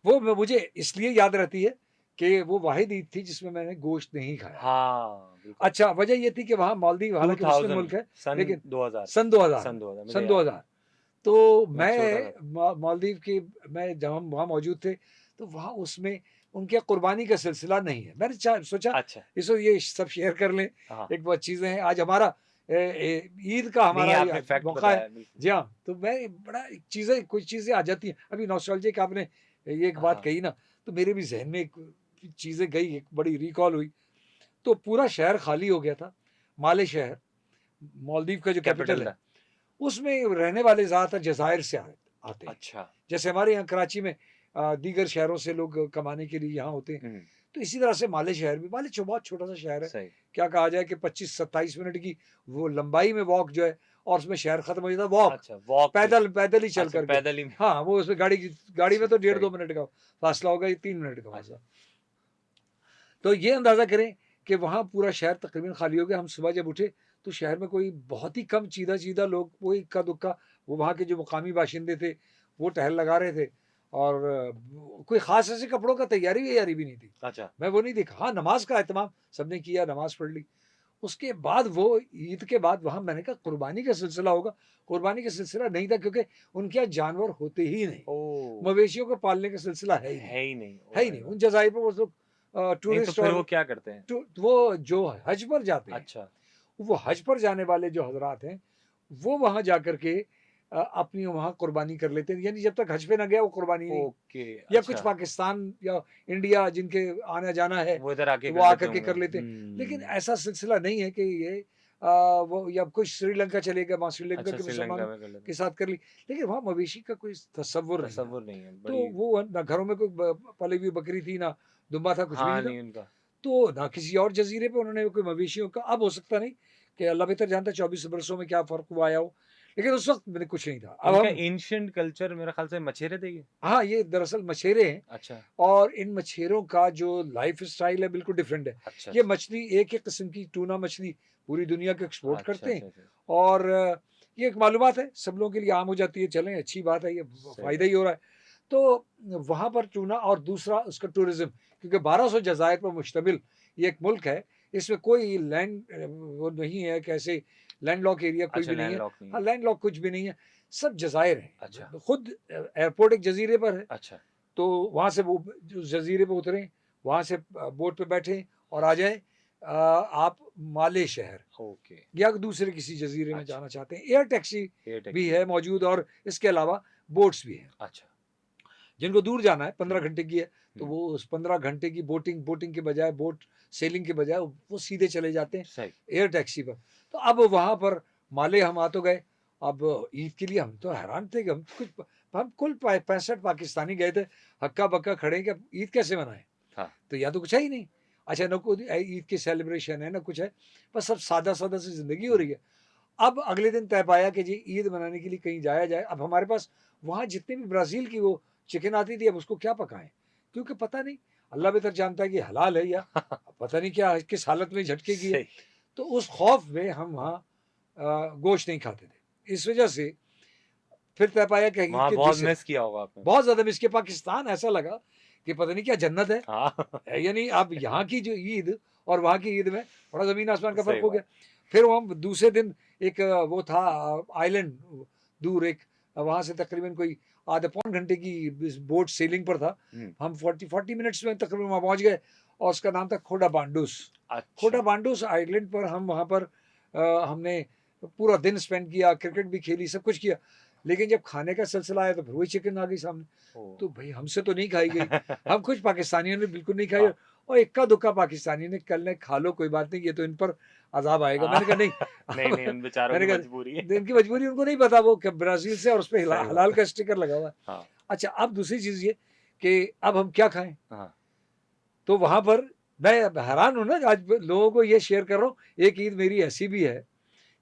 मुझे इसलिए याद रहती है कि वो वाहिद ईद थी जिसमें मैंने गोश्त नहीं खाया। हाँ, बिल्कुल। अच्छा, वजह ये थी कि वहाँ मालदीव हालाँकि मुस्लिम 2000 मुल्क है, सन लेकिन 2000 सन 2000 सन 2000 मुझे सन याद है। 2000 तो मैं छोटा मैं था। मालदीव की मैं जब हम वहाँ मौजूद थे, तो वहाँ उसमें उनके यहाँ कुर्बानी का सिलसिला नहीं है। मैंने सोचा अच्छा, इसको ये सब शेयर कर लें, हाँ। एक बहुत चीज़ें हैं। आज हमारा ईद का नहीं, हमारा आपने ये फैक्ट मौका है। बताया, बिल्कुल। जी हाँ, तो मैं बड़ा चीज़ें कुछ चीज़ें आ जाती हैं। अभी नॉस्टैल्जिक आपने ये एक बात हाँ, कही ना, तो मेरे भी ज़हन में एक चीज़ें गई, एक बड़ी रिकॉल हुई। तो पूरा शहर खाली हो गया था, माले शहर, मालदीव का जो कैपिटल कैपिटल है, था। उसमें रहने वाले ज़्यादातर जज़ायर से आते हैं। अच्छा, जैसे हमारे यहाँ कराची में दीगर शहरों से लोग कमाने के लिए यहाँ होते हैं। हुँ, तो इसी तरह से माले शहर भी, माले बहुत छोटा-सा शहर है। सही। क्या कहा जाए कि 25-27 मिनट की वो लंबाई में वॉक जो है और उसमें शहर खत्म हो जाता है वॉक, अच्छा, वॉक पे पैदल पैदल ही चल अच्छा, कर के। पैदल ही में हाँ, वो उसमें गाड़ी में अच्छा, तो डेढ़ सही। 2 मिनट का फासला होगा, ये 3 मिनट का अच्छा, फासला। तो ये अंदाज़ा करें कि वहाँ पूरा शहर तकरीबन खाली हो गया। हम सुबह जब उठे तो शहर में कोई बहुत ही कम चीधा-चीधा लोग, वो इक्का-दुक्का, वो वहाँ के जो मुकामी बाशिंदे थे, वो टहल लगा रहे थे। और कोई ख़ास ऐसे कपड़ों का तैयारी भी नहीं थी। अच्छा, मैं वो नहीं देखा। हाँ, नमाज़ का एहतमाम सबने किया, नमाज़ पढ़ ली। उसके बाद वो ईद के बाद वहाँ मैंने कहा कुर्बानी का सिलसिला होगा। कुर्बानी का सिलसिला नहीं था क्योंकि उनके यहाँ जानवर होते ही नहीं। ओह! मवेशियों को पालने का सिलसिला है ही नहीं। है ही नहीं। है ओह ही माय नहीं। गॉड! उन जज़ाइर पे वो लोग नहीं तो टूरिस्ट फिर वो और क्या करते हैं? वो जो हज पर जाते हैं, अच्छा, वो हज पर जाने वाले जो हज़रात हैं, वो वहाँ जाकर के अपनी वहाँ कुर्बानी कर लेते हैं। यानी जब तक हज पे ना गया वो कुर्बानी नहीं। ओके, या कुछ अच्छा। पाकिस्तान या इंडिया जिनके आना-जाना है, वो इधर आके तो वो कर लेते आकर के होंगे। कर लेते हैं। लेकिन हुँ। ऐसा सिलसिला नहीं है कि ये वो या कोई श्रीलंका चले गए, वहाँ श्रीलंका अच्छा, के श्रीलंका मुसलमानों में कर लेते के हैं। साथ कर ली। लेकिन वहाँ मवेशी का कोई तसव्वुर नहीं था। तसव्वुर नहीं है, तो बड़ी वो ना घरों में कोई पली हुई बकरी थी, ना दुम्बा था, कुछ भी हाँ, नहीं था। नहीं उनका तो ना किसी और जज़ीरे पे उन्होंने कोई मवेशियों का, अब हो सकता नहीं कि अल्लाह बेहतर जानता है 24 बरसों में क्या फ़र्क हुआ आया हो। लेकिन उस वक़्त मैंने कुछ नहीं था। अब इनका हम एंशिएंट कल्चर मेरे ख़्याल से मछेरे थे ये? हाँ, ये दरअसल मछेरे हैं अच्छा, और इन मछेरों का जो लाइफ़स्टाइल है बिल्कुल डिफ़रेंट है। अच्छा, ये अच्छा। मछली एक ही किस्म की टूना मछली पूरी दुनिया को एक्सपोर्ट अच्छा, करते हैं अच्छा, अच्छा। और ये एक मालूमात है, सब लोगों के लिए आम हो जाती है, चलें अच्छी बात है, ये सही फ़ायदा बात। ही हो रहा है। तो वहाँ पर टूना और दूसरा उसका टूरिज़्म, क्योंकि 1200 जज़ायर पर मुश्तमिल ये एक मुल्क है, इसमें कोई लैंड वो नहीं है कि ऐसे लैंडलॉक एरिया कोई अच्छा, भी नहीं है। लैंडलॉक नहीं हाँ, है। लैंडलॉक कुछ भी नहीं है, सब जज़ायर अच्छा, हैं। खुद एयरपोर्ट एक जज़ीरे पर है। अच्छा, तो वहाँ से वो जो जज़ीरे पे उतरे, वहाँ से बोट पे बैठे और आ जाएँ आप माले शहर ओके, या दूसरे किसी जज़ीरे में अच्छा। जाना चाहते हैं। एयर टैक्सी एयर भी टैक्सी है भी। मौजूद और इसके अलावा बोट्स भी हैं। अच्छा, जिनको दूर जाना है, हुँ, 15 घंटे की है, तो हुँ, वो उस 15 घंटे की बोटिंग के बजाय, बोट सेलिंग के बजाय वो सीधे चले जाते हैं सही। एयर टैक्सी पर। तो अब वहाँ पर माले हम आ तो गए। अब ईद के लिए हम तो हैरान थे कि हम कुल 65 पाकिस्तानी गए थे, हक्का-बक्का खड़े हैं कि अब ईद कैसे मनाएँ? हाँ, तो या तो कुछ है ही नहीं। अच्छा, ना कोई ईद की सेलिब्रेशन है, ना कुछ है। बस सब सादा-सादा सी ज़िंदगी हो हुँ, रही है। अब अगले दिन तय पाया कि जी ईद मनाने के लिए कहीं जाया जाए। अब हमारे पास वहाँ जितनी भी ब्राज़ील की वो चिकन आती थी, अब उसको क्या पकाएँ? क्योंकि पता नहीं, अल्लाह बेहतर जानता है कि हलाल है या पता नहीं क्या किस हालत में झटकेगी है। सही। तो उस खौफ में हम वहाँ गोश्त नहीं खाते थे। इस वजह से फिर तय पाया कि ईद वहाँ के बहुत दूसरे मिस किया होगा आपने। बहुत ज़्यादा मिस किया। पाकिस्तान ऐसा लगा कि पता नहीं क्या जन्नत है। हाँ, यानी अब यहाँ की जो ईद और वहाँ की ईद में बड़ा ज़मीन आसमान का फ़र्क सही हो गया। बात। फिर वो हम दूसरे दिन एक वो था आइलैंड दूर एक, वहाँ से तकरीबन कोई आधा पौन घंटे की इस बोट सेलिंग पर था। हुँ, हम 40 मिनट्स में तकरीबन वहाँ पहुँच गए और उसका नाम था खोडा बांडूस। खोडा अच्छा, बांडूस आइलैंड पर हम वहाँ पर हमने पूरा दिन स्पेंड किया, क्रिकेट भी खेली, सब कुछ किया। लेकिन जब खाने का सिलसिला आया तो फिर वही चिकन आ गई सामने। ओह! तो भई हमसे तो नहीं खाई गई। हम कुछ पाकिस्तानियों ने बिल्कुल नहीं खाई हाँ, और इक्का दुक्का पाकिस्तानी ने कल ने खा लो कोई बात नहीं, ये तो इन पर अजाब आएगा। मैंने कहा नहीं नहीं नहीं, उन बेचारों मैंने की कहा मजबूरी है। इनकी मजबूरी उनको नहीं पता, वो ब्राजील से और उस पे सही बात हलाल है। का स्टिकर लगा हुआ है। हाँ अच्छा, अब दूसरी चीज ये कि अब हम क्या खाएं, हाँ तो वहां पर मैं हैरान हूं ना, आज लोगों को ये शेयर कर रहा हूँ। एक ईद मेरी ऐसी भी है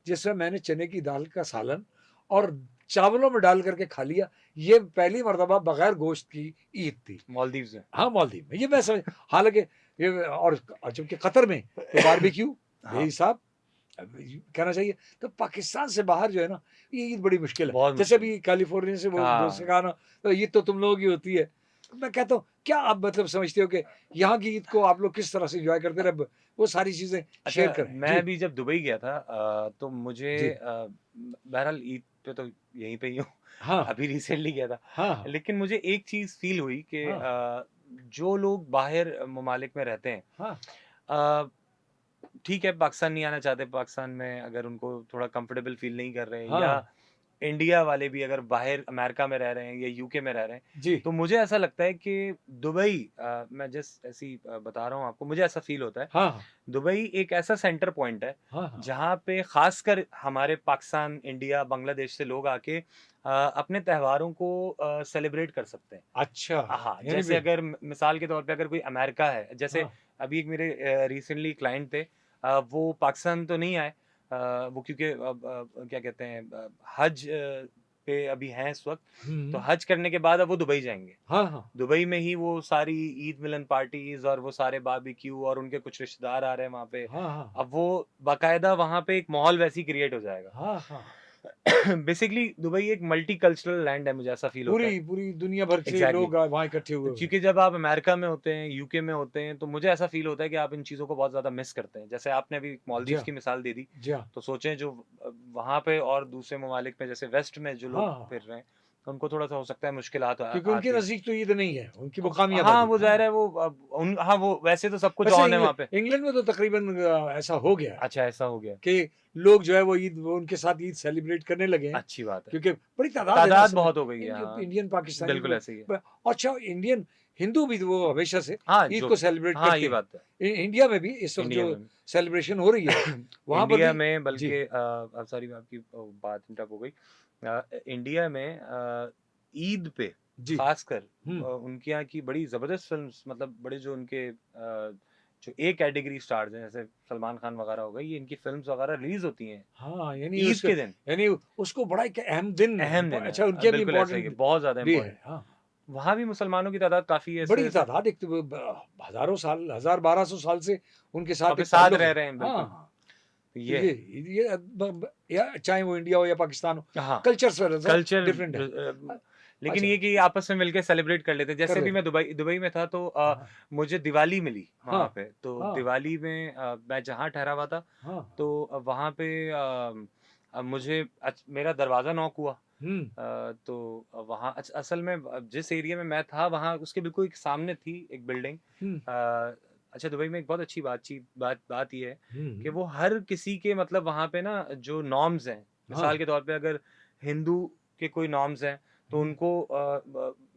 जिसमें मैंने चने की दाल का सालन और चावलों में डाल करके खा लिया। ये पहली मर्तबा बगैर गोश्त की ईद थी। मालदीव्स में। हाँ, मालदीव में। ये मैं समझ, हालांकि ये और जबकि कतर में तो बारबेक्यू हाँ बेहिसाब कहना चाहिए। तो पाकिस्तान से बाहर जो है ना, ये ईद बड़ी मुश्किल है। बहुत जैसे मुश्किल। अभी कैलिफोर्निया से वो दोस्त ने हाँ कहा ना, तो ईद तो तुम लोगों की होती है। तो मैं कहता हूँ क्या आप मतलब समझते हो कि यहाँ की ईद को आप लोग किस तरह से एंजॉय करते रहे, वो सारी चीजें शेयर अच्छा, करें मैं जी। भी जब दुबई गया था तो मुझे जी बहरहाल ईद पे तो यहीं पे ही हूँ। हाँ अभी रिसेंटली गया था। हाँ हाँ लेकिन मुझे एक चीज़ फ़ील हुई कि हाँ जो लोग बाहर ममालिक में रहते हैं, हाँ अ, ठीक है, पाकिस्तान नहीं आना चाहते, पाकिस्तान में अगर उनको थोड़ा कंफर्टेबल फ़ील नहीं कर रहे हैं, या हाँ इंडिया वाले भी अगर बाहर अमेरिका में रह रहे हैं या यूके में रह रहे हैं, जी तो मुझे ऐसा लगता है कि दुबई, मैं जस्ट ऐसे ही बता रहा हूँ आपको, मुझे ऐसा फ़ील होता है, हाँ दुबई एक ऐसा सेंटर पॉइंट है, हाँ हाँ जहाँ पे ख़ासकर हमारे पाकिस्तान, इंडिया, बांग्लादेश से लोग आके अपने त्योहारों को सेलिब्रेट कर सकते हैं। अच्छा हाँ, यानी जैसे भी अगर मिसाल के तौर पे अगर कोई अमेरिका है, जैसे हाँ अभी एक मेरे रिसेंटली क्लाइंट थे, वो पाकिस्तान तो नहीं आए, वो क्योंकि क्या कहते हैं, हज पे अभी हैं इस वक़्त, तो हम्म हज करने के बाद अब वो दुबई जाएँगे। हाँ हाँ दुबई में ही वो सारी ईद मिलन पार्टीज़ और वो सारे बारबेक्यू, और उनके कुछ रिश्तेदार आ रहे हैं वहाँ पे। हाँ हाँ अब वो बाकायदा वहाँ पे एक माहौल वैसे ही क्रिएट हो जाएगा। हाँ हाँ बेसिकली दुबई एक मल्टीकल्चरल लैंड है, मुझे ऐसा फ़ील होता है। पूरी पूरी दुनिया भर से एग्ज़ैक्टली। लोग वहाँ इकट्ठे हुए हुए हैं। क्योंकि जब आप अमेरिका में होते हैं, यूके में होते हैं, तो मुझे ऐसा फ़ील होता है कि आप इन चीज़ों को बहुत ज़्यादा मिस करते हैं। जैसे आपने अभी जी मालदीव्स हाँ की मिसाल दे दी, जी हाँ तो सोचें जो वहाँ पे और दूसरे ममालिक में, जैसे वेस्ट में जो लोग हाँ हाँ फिर रहे हैं, तो उनको थोड़ा-सा हो सकता है मुश्किलात क्योंकि उनके आती है। नजदीक तो ईद नहीं है, उनकी वो हाँ, कामयाबादी वो हाँ। ज़ाहिर है, वो हाँ, वो वैसे तो सब कुछ वैसे ऑन है वहाँ पे। इंग्लैंड में तो तकरीबन ऐसा हो गया है अच्छा, ऐसा हो गया। कि लोग जो है वो ईद, वो उनके साथ ईद सेलिब्रेट करने लगे हैं, अच्छी बात है। क्योंकि बड़ी तादाद है ना तादाद असल में। बहुत हो गई है, हाँ। इंडियन पाकिस्तानी बिल्कुल ऐसे ही है। अच्छा, इंडियन हिंदू भी तो वो हमेशा से हाँ, ईद जो को सेलिब्रेट हाँ, करते ये हैं। बात है। इंडिया में भी इस वक्त इंडिया जो में सेलिब्रेशन हो रही है वहां पर इंडिया भी में जी बल्कि सॉरी, आपकी बात इंटरप्ट हो गई। इंडिया में ईद पे जी खासकर हम्म उनके यहाँ की बड़ी ज़बरदस्त फ़िल्म्स, मतलब बड़े जो उनके जो ए कैटेगरी स्टार्स हैं, जैसे सलमान खान वगैरह हो गए, ये इनकी फ़िल्म्स वगैरह रिलीज़ होती हैं हाँ, यानी ईद उसका के दिन। यानी उसको बड़ा एक अहम दिन अहम दिन है। अच्छा, उनके भी बिल्कुल ऐसा ही है, इम्पोर्टेंट बहुत ज़्यादा भी है इम्पोर्टेंट। हाँ। वहाँ भी मुसलमानों की तादाद काफ़ी है, इस बड़ी वजह से तादाद, एक तो हज़ारों साल, 1000-1200 साल से उनके वहाँ साथ पे एक साथ ताल्लुक रह है। रहे हैं, हाँ, बिल्कुल। हाँ। तो तो ये है। ये या चाहे वो इंडिया हो या पाकिस्तान हो, हाँ। कल्चर थोड़ा-सा कल्चर डिफरेंट है। अ, लेकिन अच्छा, ये कि आपस में मिलके सेलिब्रेट कर लेते हैं। कर जैसे अभी लेते मैं हैं। दुबई दुबई में था, तो हाँ, मुझे दिवाली मिली वहाँ हाँ, पे। तो हाँ, दिवाली में मैं जहाँ ठहरा हुआ था, हाँ। तो वहाँ पे मुझे मेरा दरवाज़ा नॉक हुआ। हुँ, तो वहाँ असल में जिस एरिया में मैं था, वहाँ उसके बिल्कुल एक सामने थी एक बिल्डिंग। हुँ, अच्छा, दुबई में एक बहुत अच्छी बात ये है हुँ, कि हुँ। वो हर किसी के, मतलब वहाँ पे ना जो नॉर्म्स हैं, हाँ, मिसाल के तौर पे अगर हिंदू के कोई नॉर्म्स हैं, तो हुँ। उनको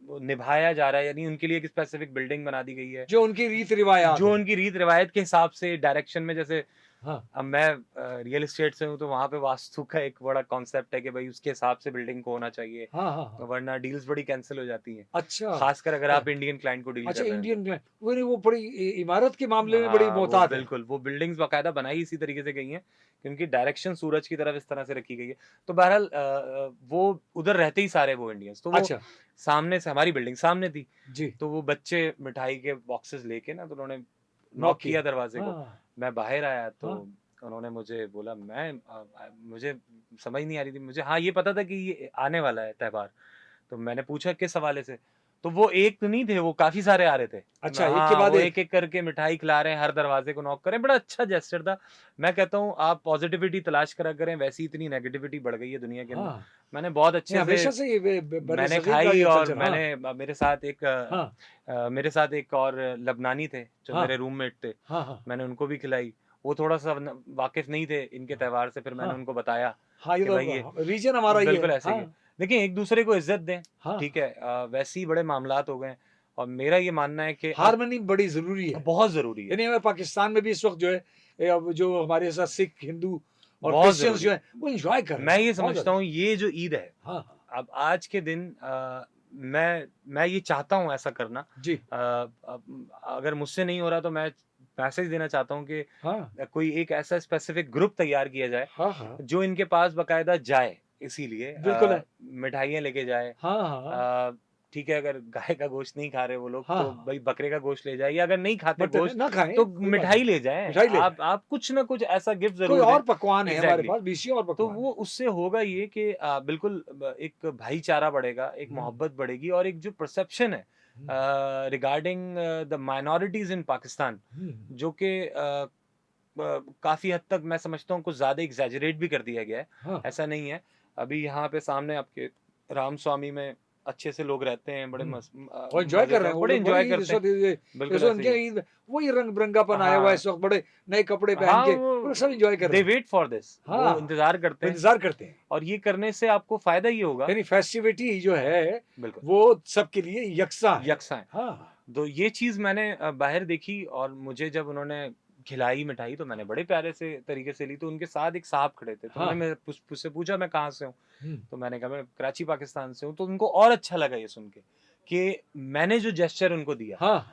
वो निभाया जा रहा है, यानी उनके लिए एक स्पेसिफिक बिल्डिंग बना दी गई है, जो उनकी रीत-रिवायात जो हैं। उनकी रीत रिवायत के हिसाब से डायरेक्शन में। जैसे हाँ, अब मैं रियल एस्टेट से हूँ, तो वहाँ पे वास्तु का एक बड़ा कॉन्सेप्ट है कि भाई उसके हिसाब से बिल्डिंग को होना चाहिए, हाँ, हाँ, हाँ। वरना डील्स बड़ी कैंसिल हो जाती हैं, अच्छा, खासकर अगर अ, आप इंडियन क्लाइंट को डील कर अच्छा, रहे हैं तो। इंडियन क्लाइंट वो नहीं, वो बड़ी इमारत के मामले में बड़ी हाँ, वो मोहतात है। बिल्कुल, वो बिल्डिंग्स बाकायदा बनाई इसी तरीके से गई हैं कि उनकी डायरेक्शन सूरज की तरफ इस तरह से रखी गई है। तो बहरहाल वो उधर रहते ही सारे वो इंडियंस, तो वो अच्छा, सामने से हमारी बिल्डिंग सामने थी। जी, तो वो बच्चे मिठाई के बॉक्सेस लेके ना, तो उन्होंने नॉक नॉक किया। किया दरवाजे को। हाँ, मैं बाहर आया, तो हाँ, उन्होंने मुझे बोला, मुझे समझ नहीं आ रही थी। मुझे हाँ, ये पता था कि ये आने वाला है त्योहार। तो मैंने पूछा किस हवाले से? तो वो एक तो नहीं थे, वो काफ़ी सारे आ रहे थे। अच्छा, एक के हाँ, बाद वो एक। एक-एक करके मिठाई खिला रहे हैं, हर दरवाजे को नॉक कर रहे हैं, बड़ा अच्छा जेस्चर था। मैं कहता हूँ आप पॉज़िटिविटी तलाश करा करें, वैसी इतनी नेगेटिविटी बढ़ गई है दुनिया के अंदर। हाँ, मैंने बहुत नहीं अच्छे से हमेशा से ये मैंने बर्र-ए-सग़ीर का खाई, ये और कल्चर हाँ, मैंने हाँ, मेरे साथ एक और लबनानी थे, जो हाँ, मेरे रूममेट थे। हाँ, हाँ, मैंने उनको भी खिलाई। वो थोड़ा-सा वाकिफ़ नहीं थे इनके हाँ, त्योहार से, फिर मैंने हाँ, उनको बताया हाँ, ये कि भाई ये तो रीजन हमारा ही है। बिल्कुल ऐसे ही है। हाँ, देखिए, एक-दूसरे को इज़्ज़त दें, हाँ, ठीक है? वैसे ही बड़े मामलात हो गए हैं। और मेरा ये मानना है कि अब हार्मनी बड़ी ज़रूरी है। बहुत ज़रूरी है, यानी हमें पाकिस्तान में भी इस वक़्त जो है अब जो हमारे साथ सिख, हिंदू और बहुत क्रिश्चियंस ज़रूरी जो है। हैं वो एन्जॉय कर रहे मैं हैं, ये बहुत समझता ज़्यादा। हूँ ये जो ईद है, हाँ, हाँ। अब आज के दिन मैं ये चाहता हूँ ऐसा करना। जी। अगर मुझसे नहीं हो रहा तो मैं मैसेज देना चाहता हूँ कि हाँ। कोई एक ऐसा स्पेसिफिक ग्रुप तैयार किया जाए, हाँ, हाँ। जो इनके पास बाकायदा जाए, इसीलिए बिल्कुल है। मिठाइयाँ लेके जाए। हाँ, हाँ। ठीक है, अगर गाय का गोश्त नहीं खा रहे वो लोग हाँ, तो हाँ। भाई बकरे का गोश्त ले जाए, या अगर नहीं खाते मटन है, गोश्त ना खाएँ, तो कोई बात मिठाई नहीं। ले जाएँ। मिठाई ले जाएँ। आप कुछ ना कुछ ऐसा गिफ्ट कोई ज़रूर दें। और पकवान है हमारे एग्ज़ैक्टली। पास, 20 और तो पकवान वो हैं। उससे होगा ये कि बिल्कुल एक भाईचारा बढ़ेगा, एक हुँ, मोहब्बत बढ़ेगी, और एक जो परसेप्शन है हुँ, रिगार्डिंग द माइनॉरिटीज़ इन पाकिस्तान, हुँ। जो कि काफ़ी हद तक मैं समझता हूँ कुछ ज़्यादा एग्ज़ैजरेट भी कर दिया गया है। हाँ, ऐसा नहीं है। अभी यहाँ पे सामने आपके रामस्वामी में अच्छे से लोग रहते हैं, बड़े हुँ। वो एन्जॉय कर मज़े रहे का हैं, वो बड़े लोग बड़ी एन्जॉय ईद इस करते हैं। वक़्त ये इस बिल्कुल वक़्त ऐसे ही उनके है। ईद वही रंग-बिरंगापन आया हुआ है हाँ। इस वक़्त, बड़े नए कपड़े पहन हाँ, के वो लोग सब एन्जॉय कर दे रहे हैं। वेट फॉर दिस, वो हाँ, इंतज़ार करते वो हैं, इंतज़ार करते हैं। और ये करने से आपको फ़ायदा ये होगा। यानी फेस्टिविटी जो है, बिल्कुल, वो सबके लिए यकसा है। यकसा है। हाँ, तो ये चीज़ मैंने बाहर देखी, और मुझे जब उन्होंने खिलाई मिठाई तो मैंने बड़े प्यारे से तरीके से ली। तो उनके साथ एक साहब खड़े थे, तो हाँ। उन्होंने मेरे मुझसे पूछा मैं कहाँ से हूँ? हुँ। तो मैंने कहा मैं कराची पाकिस्तान से हूँ। तो उनको और अच्छा लगा ये सुन के कि मैंने जो जेस्चर उनको दिया, हाँ,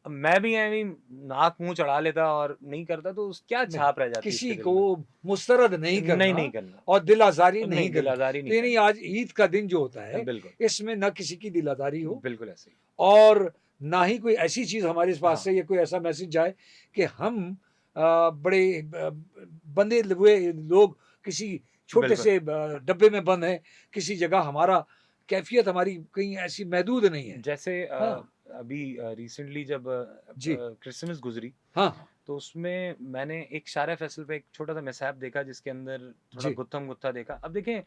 अब मैं भी ऐਵੇਂ ही नाक मुँह चढ़ा लेता और नहीं करता तो क्या नहीं, छाप रह जाती किसी उसके दिल को में? मुस्तरद नहीं नहीं, करना नहीं करना। और दिल आज़ारी नहीं, नहीं दिल करनी। आज़ारी तो नहीं यानी करनी। आज ईद का दिन जो होता है, बिल्कुल, इसमें ना किसी की दिल आज़ारी हो बिल्कुल ऐसे ही। और ना ही कोई ऐसी चीज़ हमारे पास हाँ, से या कोई ऐसा मैसेज जाए कि हम बड़े बंधे हुए लोग किसी छोटे बिल्कुल। से डब्बे में बंद हैं, किसी जगह हमारा कैफ़ियत हमारी कहीं ऐसी महदूद नहीं है। जैसे हाँ, अभी रिसेंटली जब जी। क्रिसमस गुज़री, हाँ, तो उसमें मैंने एक शारा फैसल पे एक छोटा-सा मिसहैप देखा, जिसके अंदर थोड़ा जी। गुत्थम-गुत्था देखा। अब देखें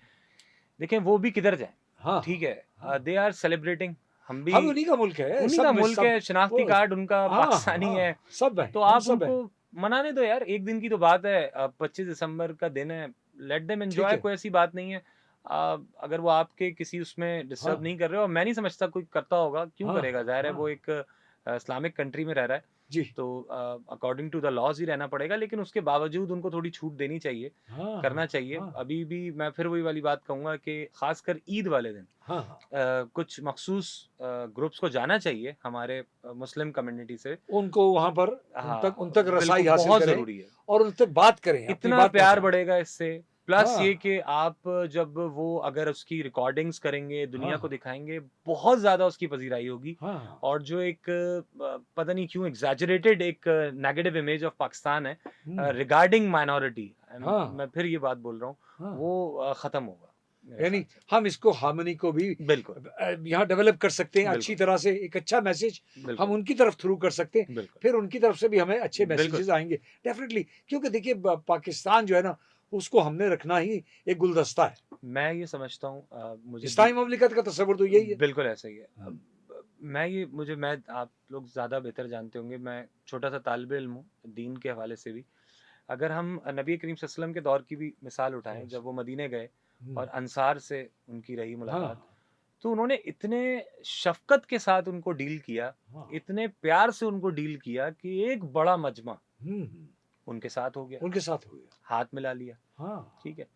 देखें वो भी किधर जाएँ, हाँ, ठीक है? हाँ। दे आर सेलिब्रेटिंग, हम भी हम उन्हीं का मुल्क है, उन्हीं का सब मुल्क सब है, शनाख्ती वो कार्ड उनका हाँ, पाकिस्तानी है, हाँ, सब हैं, तो हम आप सब हैं। उनको मनाने दो यार, 1 दिन की तो बात है। 25 दिसंबर का दिन है, लेट देम ठीक एन्जॉय, है। कोई ऐसी बात नहीं है। अगर वो आपके किसी उसमें डिस्टर्ब हाँ, नहीं कर रहे हो, और मैं नहीं समझता कोई करता होगा, क्यों हाँ, करेगा? ज़ाहिर है वो हाँ। एक इस्लामिक कंट्री में रह रहा है, जी। तो अकॉर्डिंग टू द लॉज़ ही रहना पड़ेगा, लेकिन उसके बावजूद उनको थोड़ी छूट देनी चाहिए, हाँ, करना हाँ, चाहिए। हाँ, अभी भी मैं फिर वही वाली बात कहूँगा कि ख़ासकर ईद वाले दिन हाँ, हाँ। कुछ मखसूस ग्रुप्स को जाना चाहिए हमारे मुस्लिम कम्युनिटी से। उनको वहाँ पर हाँ, उन तक रसाई बिल्कुल हासिल बहुत करें ज़रूरी है। और उन तक बात करें, अपनी इतना बात प्यार पहुँचाएँ। बढ़ेगा इससे, प्लस ये हाँ, कि आप जब वो अगर उसकी रिकॉर्डिंग्स करेंगे, हाँ, दुनिया को हाँ, दिखाएँगे, बहुत ज़्यादा उसकी पज़ीराई होगी। हाँ, और जो एक पता नहीं क्यों एक्ज़ैजरेटेड एक नेगेटिव इमेज ऑफ पाकिस्तान है हुँ, रिगार्डिंग माइनॉरिटी, हाँ, मैं फिर ये बात बोल रहा हूँ, हाँ। वो ख़त्म होगा, मेरे ख़्याल यानी से। हम इसको हार्मनी को भी बिल्कुल, यहाँ डेवलप कर सकते हैं अच्छी बिल्कुल, तरह से, एक अच्छा मैसेज हम बिल्कुल, उनकी तरफ थ्रू कर सकते हैं, बिल्कुल, फिर उनकी तरफ से भी हमें अच्छे बिल्कुल। मैसेजेस आएँगे, डेफ़िनिटली क्योंकि देखिए पाकिस्तान जो है ना, उसको हमने रखना ही एक गुलदस्ता है। मैं ये समझता हूँ मुझे इस्लामी ममलिकत का तसव्वुर तो यही है। बिल्कुल ऐसा ही है। हुँ, अब मैं आप लोग ज़्यादा बेहतर जानते होंगे, मैं छोटा-सा तालिबे इल्म हूँ, दीन के हवाले से भी। अगर हम नबी करीम सल्लल्लाहु अलैहि वसल्लम के दौर की भी मिसाल उठाएँ, बस। जब वो मदीने गए हुँ, और अंसार से उनकी रही हाँ, मुलाकात, तो उन्होंने इतने शफ़क़त के साथ उनको डील किया, हाँ, इतने प्यार से उनको डील किया कि एक बड़ा मजमा हुँ, उनके साथ हो गया, उनके साथ हो गया। हाथ मिला लिया। हाँ, ठीक है?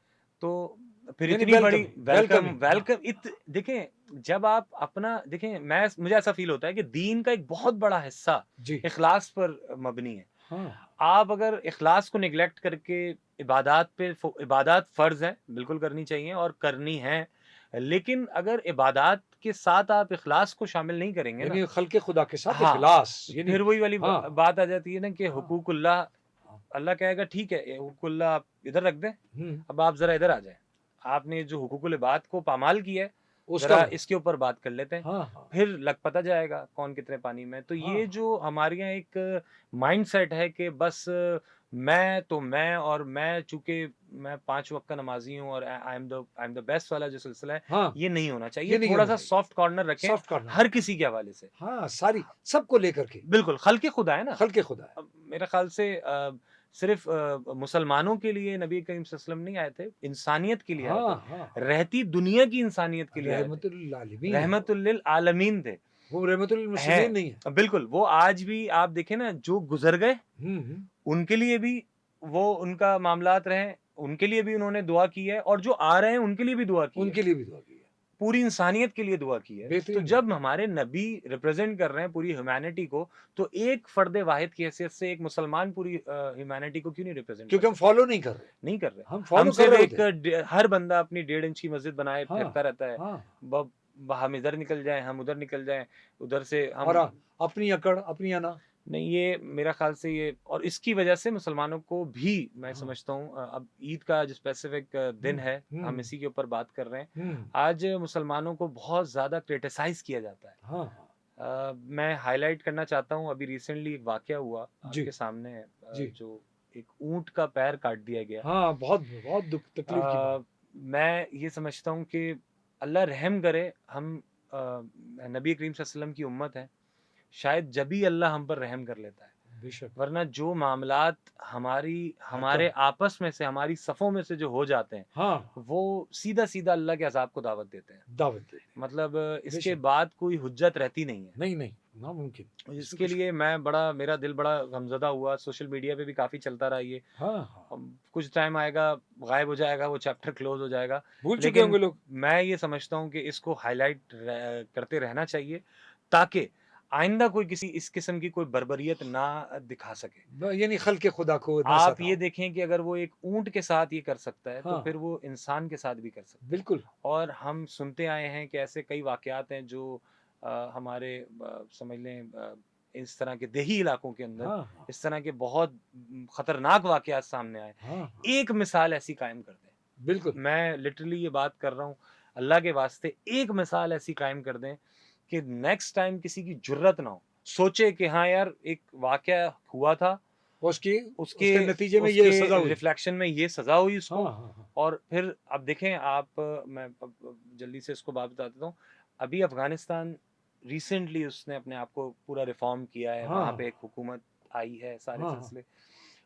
तो फिर यानी इतनी बड़ी वेलकम वेलकमिंग हाँ, वेलकम देखें, जब आप अपना देखें, मुझे ऐसा फ़ील होता है कि दीन का एक बहुत बड़ा हिस्सा जी, इख़लास पर मबनी है। हाँ, आप अगर इख़लास को नेग्लेक्ट करके इबादत फ़र्ज़ है, बिल्कुल करनी चाहिए और करनी है। लेकिन अगर इबादत के साथ आप इख़लास को शामिल नहीं करेंगे ना, यानी खल्क़े खुदा के साथ हाँ, इख़लास यानी फिर वही वाली हाँ, बात आ जाती है ना कि हाँ, हुकूकुल्लाह, हाँ, अल्लाह कहेगा ठीक है, ये हुकूकुल्लाह आप इधर रख दें, हुँ, अब आप ज़रा इधर आ जाएँ। आपने जो हुकूकुल इबाद को पामाल किया है, उसका ज़रा इसके ऊपर बात कर लेते हैं। हाँ, हाँ, फिर लग पता जाएगा कौन कितने पानी में है। तो हाँ, ये जो हमारे यहाँ एक माइंडसेट है कि बस मैं और मैं चूँकि मैं 5 वक़्त का नमाज़ी हूँ और आई एम द बेस्ट वाला जो सिलसिला है, हाँ, ये नहीं होना चाहिए। ये नहीं होना थोड़ा-सा चाहिए। सॉफ्ट कॉर्नर रखें सॉफ्ट कॉर्नर हर किसी के हवाले से। हाँ, सारी सबको लेकर के बिल्कुल, ख़ल्क़े खुदा है ना। खल्क़े खुदा है। अब मेरे ख़्याल से सिर्फ़ मुसलमानों के लिए नबी करीम सल्लल्लाहु अलैहि वसल्लम नहीं आए थे, इंसानियत के लिए आए थे। हाँ, हाँ, हाँ, रहती दुनिया की इंसानियत के लिए आए थे। रहमतुल लिल आलमीन है वो। रहमतुल लिल आलमीन थे। वो रहमतुल लिल हैं। मुस्लिमीन नहीं है। बिल्कुल, वो आज भी आप देखें ना, जो गुज़र गए, उनके लिए भी वो उनका मामलात रहे, उनके लिए भी उन्होंने दुआ की है, और जो आ रहे हैं उनके लिए भी दुआ की है। उनके लिए भी दुआ की है। पूरी इंसानियत के लिए दुआ की है। तो बेहतरीन जब हमारे नबी रिप्रेजेंट कर रहे हैं पूरी ह्यूमैनिटी को, तो एक फर्द वाहिद की हैसियत से एक मुसलमान पूरी ह्यूमैनिटी को क्यों नहीं रिप्रेजेंट क्योंकि कर हम सकते? फॉलो नहीं कर रहे। नहीं कर रहे। हम हम फॉलो कर सिर्फ रहे एक होते। हर बंदा अपनी 1.5 इंच की मस्जिद बनाए हाँ, फिरता रहता है। हाँ। हम इधर निकल जाएं, हम उधर निकल जाएं, उधर से और हम अपनी अकड़, अपनी अना। नहीं, ये मेरा ख्याल से ये, और इसकी वजह से मुसलमानों को भी मैं हाँ। समझता हूँ, अब ईद का जो स्पेसिफिक दिन है, हम इसी के ऊपर बात कर रहे हैं। आज मुसलमानों को बहुत ज़्यादा क्रिटिसाइज किया जाता है। हाँ। मैं हाईलाइट करना चाहता हूँ, अभी रिसेंटली एक वाकया हुआ जी, आपके सामने है, जी। जो एक ऊँट का पैर काट दिया गया। हाँ, बहुत बहुत दुख तकलीफ की बात। मैं ये समझता हूँ कि अल्लाह रहम करे, हम नबी करीम सल्लल्लाहु अलैहि वसल्लम की उम्मत है, शायद जभी अल्लाह हम पर रहम कर लेता है, बेशक। वरना जो मामलात हमारे आपस में से, हमारी सफ़ों में से जो हो जाते हैं, हाँ, वो सीधा-सीधा अल्लाह के अज़ाब को दावत देते हैं। दावत दे। मतलब इसके बेशक। बाद कोई हुज्जत रहती नहीं है। नहीं, नामुमकिन। इसके लिए मेरा दिल बड़ा गमज़दा हुआ, सोशल मीडिया पे भी काफ़ी चलता रहा ये। हाँ। कुछ टाइम आएगा, गायब हो जाएगा, वो चैप्टर क्लोज़ हो जाएगा। भूल चुके लेकिन होंगे लोग। मैं ये समझता हूँ कि इसको हाइलाइट करते रहना चाहिए, ताकि आइंदा कोई किसी इस किस्म की कोई बर्बरियत ना दिखा सके। यानी खल्क़े खुदा को ना आप सताओ। ये देखें कि अगर वो एक ऊँट के साथ ये कर सकता है, तो हाँ। फिर वो इंसान के साथ भी कर सकता है। बिल्कुल। और हम सुनते आए हैं कि ऐसे कई वाक़यात हैं जो हमारे समझ लें इस तरह के देही इलाकों के अंदर हाँ। इस तरह के बहुत ख़तरनाक वाक़यात सामने आए। हाँ। एक मिसाल ऐसी कायम कर दें। बिल्कुल। मैं लिटरली ये बात कर रहा हूँ, अल्लाह के वास्ते एक मिसाल ऐसी कायम कर दें कि नेक्स्ट टाइम किसी की जुर्रत ना हो, सोचे कि हाँ यार, एक वाक़या हुआ था, उसके उसके नतीजे में ये सज़ा हुई। रिफ्लेक्शन में ये सज़ा हुई उसको। हाँ। और फिर अब देखें आप, मैं अब जल्दी से इसको बात बता देता हूँ। अभी अफ़गानिस्तान रिसेंटली उसने अपने आप को पूरा रिफ़ॉर्म किया है, वहाँ पे एक हुकूमत आई है, सारे सिलसिले।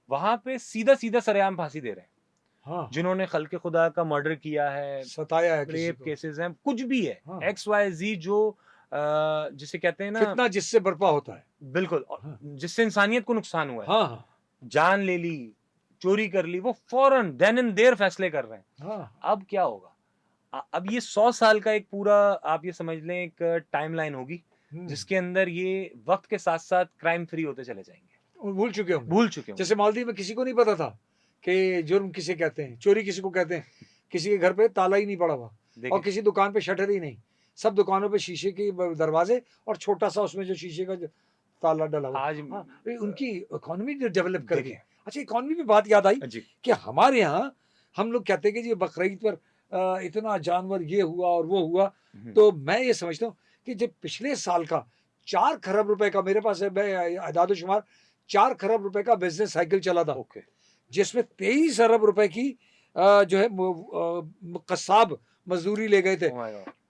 वहाँ पे सीधा-सीधा सरेआम फांसी दे रहे हैं। जिन्होंने खल्क़े खुदा का मर्डर किया है, सताया है किसी रेप को। केसेस हैं, कुछ भी है, हाँ। XYZ, जो जिसे कहते हैं ना, फितना जिससे बर्पा होता है। बिल्कुल, जिससे इंसानियत को नुकसान हुआ है। हाँ। जान ले ली, चोरी कर ली, वो फ़ौरन देन एंड देयर फैसले कर रहे हैं। हाँ। अब क्या होगा? अब ये 100 साल का एक पूरा, आप ये समझ लें, एक टाइमलाइन होगी, जिसके अंदर ये वक़्त के साथ-साथ क्राइम फ्री होते चले जाएँगे। भूल चुके होंगे। भूल चुके होंगे। जैसे मालदीव में किसी को नहीं पता था कि जुर्म किसे कहते हैं, चोरी किसी को कहते हैं। किसी के घर पे ताला ही नहीं पड़ा हुआ और किसी दुकान पे शटर ही नहीं। सब दुकानों पे शीशे के दरवाजे और छोटा-सा उसमें जो शीशे का ताला डला हुआ। आज उनकी इकोनॉमी जो डेवलप कर गई। देखिए। अच्छा, इकोनॉमी पे बात याद आई जी। कि हमारे यहाँ हम लोग कहते हैं कि जी बकरीद पर इतना जानवर ये हुआ और वो हुआ। तो मैं ये समझता हूँ कि जब पिछले साल का 4 खरब रुपए का, मेरे पास है, मैं आदाद-ओ-शुमार, 4 खरब रुपए का बिज़नेस साइकिल चला था। जिसमें 23 अरब रुपए की जो है कस्साब मजदूरी ले गए थे।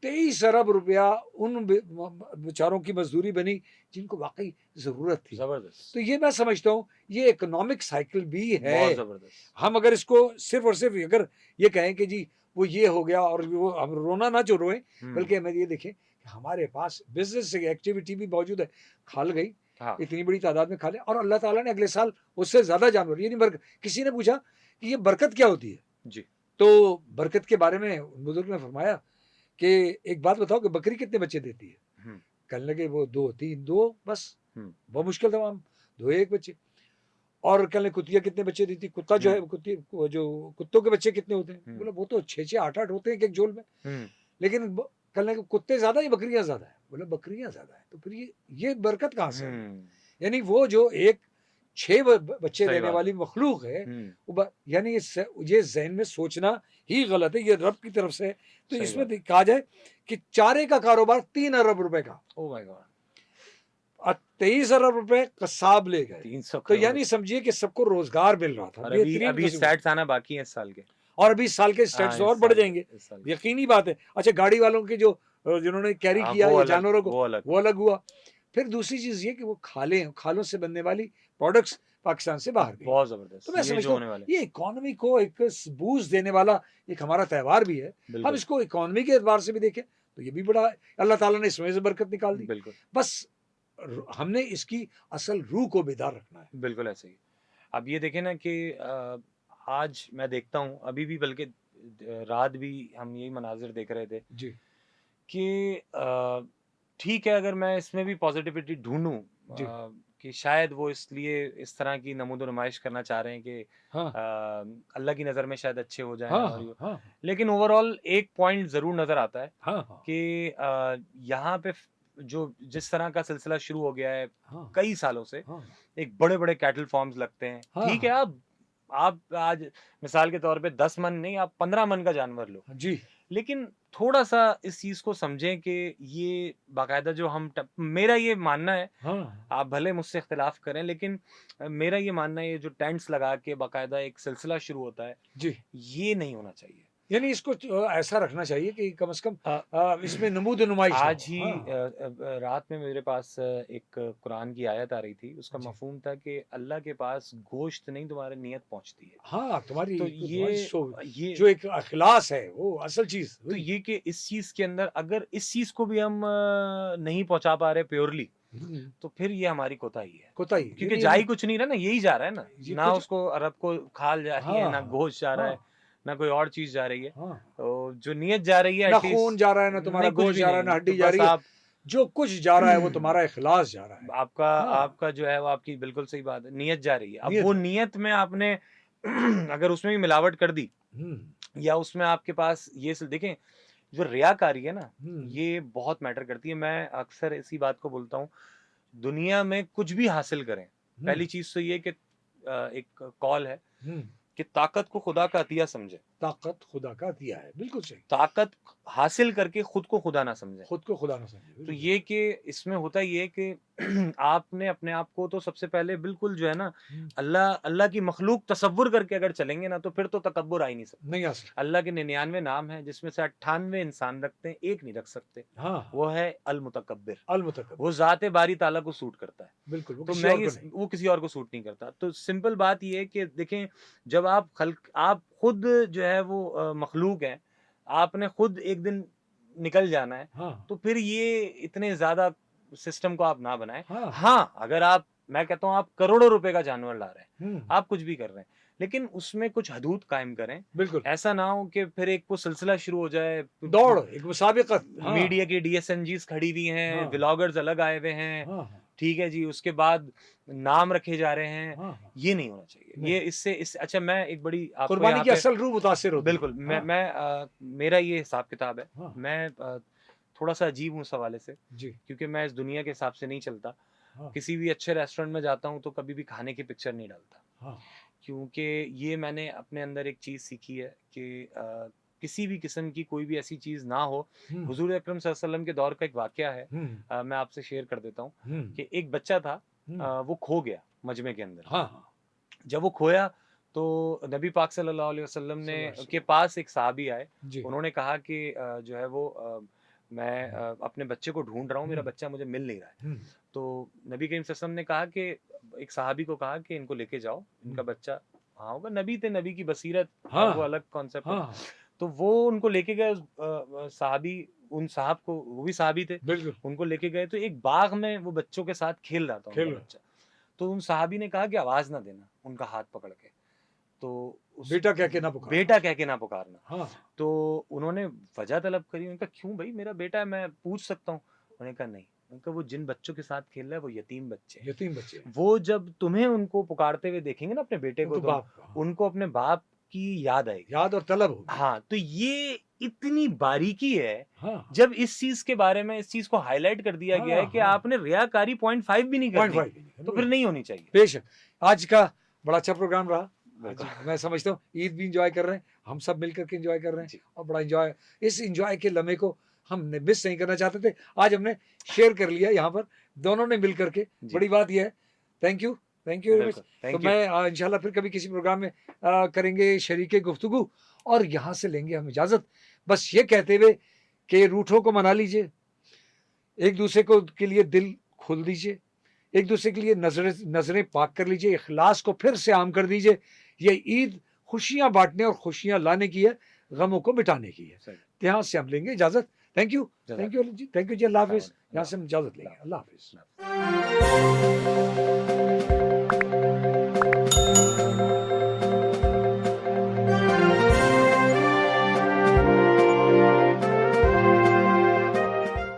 23 अरब रुपया उन बेचारों की मजदूरी बनी जिनको वाकई जरूरत थी। जबरदस्त। तो ये मैं समझता हूँ ये इकोनॉमिक साइकिल भी है। बहुत जबरदस्त। हम अगर इसको सिर्फ और सिर्फ अगर ये कहें कि जी वो ये हो गया और वो हम रोना ना जो रोए, बल्कि हमें ये देखें कि हमारे पास बिजनेस एक्टिविटी भी मौजूद है। खाल गई, इतनी बड़ी तादाद में खाले, और अल्लाह ताला ने अगले साल उससे ज्यादा जानवर, ये नहीं बरकत। किसी ने पूछा कि ये बरकत क्या होती है जी, तो बरकत के बारे में बुजुर्ग ने फरमाया कि एक बात बताओ कि बकरी कितने बच्चे देती है। कहने लगे वो 2 3 2 बस, बहुत मुश्किल तमाम 2 1 बच्चे। और कहने लगे कुतिया कितने बच्चे देती, कुत्ता जो है जो कुत्तों के बच्चे कितने होते हैं, बोला वो तो 6 6 8 8 होते हैं एक एक झोल में। लेकिन कहने लगे कुत्ते ज्यादा या बकरियां ज्यादा है, बोला बकरियां ज्यादा है। तो फिर ये बरकत कहाँ से है? यानी वो जो एक 6 बच्चे देने वाली मखलूक है, यानी ये ज़हन में सोचना ही गलत है, ये रब की तरफ से है। तो इसमें कहा जाए कि चारे का कारोबार 3 अरब रुपए का, ओह माय गॉड, 23 अरब रुपए कसाब ले गए। 300 तो यानी समझिए कि सबको रोजगार मिल रहा था। अभी स्टैट्स आना बाकी है इस साल के, और अभी इस साल के स्टैट्स और बढ़ जाएंगे, यकीनी बात है। अच्छा, गाड़ी वालों के जो जिन्होंने कैरी किया जानवरों को, वो अलग हुआ। फिर दूसरी चीज ये कि वो खालों से बनने वाली प्रोडक्ट्स पाकिस्तान से बाहर गई। बहुत जबरदस्त। तो मैं समझता हूँ ये इकोनॉमी को एक बूस्ट देने वाला एक हमारा त्यौहार भी है। हम इसको इकोनॉमी के एतबार से भी देखें तो ये भी बड़ा, अल्लाह ताला ने इसमें से बरकत निकाल दी। बिल्कुल, बस हमने इसकी असल रूह को बेदार रखना है। बिल्कुल ऐसे ही। अब ये देखें ना कि आज मैं देखता हूँ, अभी भी बल्कि रात भी हम यही मनाज़िर देख रहे थे जी। कि ठीक है, अगर मैं इसमें भी पॉज़िटिविटी ढूँढूँ जी। कि शायद वो इसलिए इस तरह की नमूद-ओ-नुमाइश करना चाह रहे हैं कि हाँ। अल्लाह की नज़र में शायद अच्छे हो जाएँ हाँ, और हाँ, यूँ। हाँ, लेकिन ओवरऑल एक पॉइंट ज़रूर नज़र आता है हाँ, हाँ, कि यहाँ पे जो जिस तरह का सिलसिला शुरू हो गया है हाँ, कई सालों से, हाँ, एक बड़े-बड़े कैटल फार्म्स लगते हैं। हाँ, ठीक है, हाँ, आप आज मिसाल के तौर पे 10 मन नहीं, आप 15 मन का जानवर लो। जी, लेकिन थोड़ा-सा इस चीज़ को समझें कि ये बाकायदा जो हम मेरा ये मानना है, हाँ, आप भले मुझसे इख्तिलाफ़ करें, लेकिन मेरा ये मानना है, ये जो टेंट्स लगा के बाकायदा एक सिलसिला शुरू होता है, जी। ये नहीं होना चाहिए। यानी इसको ऐसा रखना चाहिए कि कम से कम अ, इसमें नमूद-ओ-नुमाइश ना आज हो। ही हाँ, रात में मेरे पास एक कुरान की आयत आ रही थी, उसका जी। मफ़हूम था कि अल्लाह के पास गोश्त नहीं, तुम्हारी नियत पहुँचती है। हाँ, तुम्हारी तो तुम्हारी ये जो एक इखलास है, वो असल चीज़ तो वही। ये कि इस चीज़ के अंदर अगर इस चीज़ को भी हम नहीं पहुँचा पा रहे प्योरली, हुँ, तो फिर ये हमारी कोताही है। कोताही क्योंकि यानी जा ही हमें कुछ नहीं रहा ना, यही जा रहा है ना। ये ना कुछ उसको अरब को खाल जा रही है, हाँ, ना गोश्त जा रहा हाँ, है, ना कोई और चीज़ जा रही है। हाँ। तो जो नियत जा रही है ना खून एटलीस्ट जा रहा है, ना तुम्हारा नहीं, कुछ गोश्त भी जा रहा है, ना नहीं। तो हड्डी जा बस रही है। आप जो कुछ जा रहा है वो तुम्हारा इखलास जा रहा है। आपका हाँ, आपका जो है वो आपकी बिल्कुल सही बात है, नियत जा रही है। अब नियत वो है। नियत में आपने अगर उसमें भी मिलावट कर दी हुँ, या उसमें आपके पास ये देखें, जो रियाकारी है ना, हुँ, ये बहुत मैटर करती है। मैं अक्सर इसी बात को बोलता हूँ, दुनिया में कुछ भी हासिल करें, हुँ, पहली चीज़ तो ये कि एक कॉल है हुँ। कि ताकत को खुदा का अतिया समझें। ताकत खुदा का दिया है, बिल्कुल सही। ताकत हासिल करके खुद को खुदा ना समझें। खुद को खुदा ना समझे, तो बिल्कुल सही। ये कि इसमें होता ये है कि आपने अपने आप को तो सबसे पहले बिल्कुल जो है ना, हुँ, अल्लाह अल्लाह की मखलूक तसव्वुर करके अगर चलेंगे ना, तो फिर तो तकब्बुर आ ही नहीं सकता। नहीं आ सकता। अल्लाह के 99 नाम हैं, जिसमें से 98 इंसान रखते हैं, एक नहीं रख सकते। हाँ, वो है अल मुतकब्बिर। अल-मुतकब्बिर, वो ज़ात बारी ताला को सूट करता है। बिल्कुल, वो तो किसी मैं और ये को नहीं। वो किसी और को सूट नहीं करता। तो सिंपल बात ये है कि देखें, जब आप खुद जो है वो मखलूक हैं, आपने खुद एक दिन निकल जाना है, हाँ, तो फिर ये इतने ज़्यादा सिस्टम को आप ना बनाएँ। हाँ, हाँ, अगर मैं कहता हूँ आप करोड़ों रुपए का जानवर ला रहे हैं, हुँ, आप कुछ भी कर रहे हैं, लेकिन उसमें कुछ हदूद कायम करें। बिल्कुल। ऐसा ना हो कि फिर एक वो सिलसिला शुरू हो जाए, दौड़, एक मुसाबिकत, हाँ, मीडिया की डीएसएनजीज़ खड़ी हुई हैं, हाँ, व्लॉगर्स अलग आए हुए हैं, हाँ, हाँ, ठीक है जी, उसके बाद नाम रखे जा रहे हैं, हाँ, हाँ, ये नहीं होना चाहिए। नहीं। ये इससे अच्छा, मैं एक बड़ी आपको कुर्बानी यहाँ की पे असल रूह मुतासिर होती है। बिल्कुल, हाँ, मेरा ये हिसाब-किताब है। हाँ, मैं थोड़ा-सा अजीब हूँ इस हवाले से, जी, क्योंकि मैं इस दुनिया के हिसाब से नहीं चलता। हाँ, किसी भी अच्छे रेस्टोरेंट में जाता हूँ, तो कभी भी खाने की पिक्चर नहीं डालता। हाँ, क्योंकि ये मैंने अपने अंदर एक चीज़ सीखी है कि किसी भी किस्म की कोई भी ऐसी चीज़ ना हो। हुँ, हुज़ूर अकरम सल्लल्लाहु अलैहि वसल्लम के दौर का एक वाक़या है, हुँ, मैं आपसे शेयर कर देता हूँ हुँ, कि एक बच्चा था, हुँ, वो खो गया मजमे के अंदर। हाँ, हाँ, जब वो खोया, तो नबी पाक सल्लल्लाहु अलैहि वसल्लम ने सल्लल्लाहु अलैहि के वसल्लम। पास एक सहाबी आए। जी, उन्होंने कहा कि जो है वो मैं अपने बच्चे को ढूँढ रहा हूँ, मेरा हुँ, बच्चा मुझे मिल नहीं रहा है। हुँ, तो नबी करीम सल्लल्लाहु अलैहि वसल्लम ने कहा कि एक सहाबी को कहा कि इनको लेके जाओ, हुँ, इनका बच्चा वहाँ होगा। नबी थे, नबी की बसीरत और वो हाँ, अलग कॉन्सेप्ट है। हाँ, हाँ, तो वो उनको लेके गए, सहाबी उन साहब को, वो भी सहाबी थे, बिल्कुल, उनको लेके गए, तो एक बाग में वो बच्चों के साथ खेल रहा था खेल उनका रहा बच्चा। तो उन सहाबी ने कहा कि आवाज़ ना देना, उनका हाथ पकड़ के। तो उस बेटा कह के ना पुकारना। बेटा कह के ना पुकारना। हाँ, तो उन्होंने वजह तलब करी, उन्होंने कहा क्यों भई, मेरा बेटा है, मैं पूछ सकता हूँ? उन्होंने कहा नहीं। उन्होंने कहा वो जिन बच्चों के साथ खेल रहा है वो यतीम बच्चे हैं। यतीम बच्चे हैं, वो जब तुम्हें उनको पुकारते हुए देखेंगे ना, अपने बेटे को उनको तुम, बाप का, हाँ, उनको अपने बाप की याद आएगी। याद और तलब होगी। हाँ, तो ये इतनी बारीकी है, हाँ, जब इस चीज़ के बारे में इस चीज़ को हाइलाइट कर दिया गया है हाँ, कि हाँ, आपने रियाकारी 0.5 भी नहीं करनी, 0.5 भी नहीं तो करनी। फिर नहीं होनी चाहिए। बेशक, आज का बड़ा अच्छा प्रोग्राम रहा। आज बिल्कुल। मैं समझता हूँ ईद भी एन्जॉय कर रहे हैं, हम सब मिल कर के एन्जॉय कर रहे हैं जी, और बड़ा एन्जॉय, इस एन्जॉय के लम्हे को हमने मिस नहीं करना चाहते थे। आज हमने शेयर कर लिया यहाँ पर, दोनों ने मिल कर के, जी, बड़ी बात ये है। Thank you very much. बिल्कुल। तो थैंक यू। मैं इंशाल्लाह फिर कभी किसी प्रोग्राम में करेंगे शरीके गुफ्तगू और यहाँ से लेंगे हम इजाज़त। बस ये कहते हुए कि रूठों को मना लीजिए, एक दूसरे को के लिए दिल खोल दीजिए, एक दूसरे के लिए नज़रें पाक कर लीजिए, इखलास को फिर से आम कर दीजिए। ये ईद खुशियाँ बाँटने और खुशियाँ लाने की है। गमों को मिटाने की है। सही। तो यहाँ से हम लेंगे इजाज़त। थैंक यू जज़ाक जी, थैंक यू जी, अल्लाह हाफ़िज़। अल्लाह यहाँ से हम इजाज़त लेंगे। अल्लाह अल्लाह हाफ़िज़। अल्लाह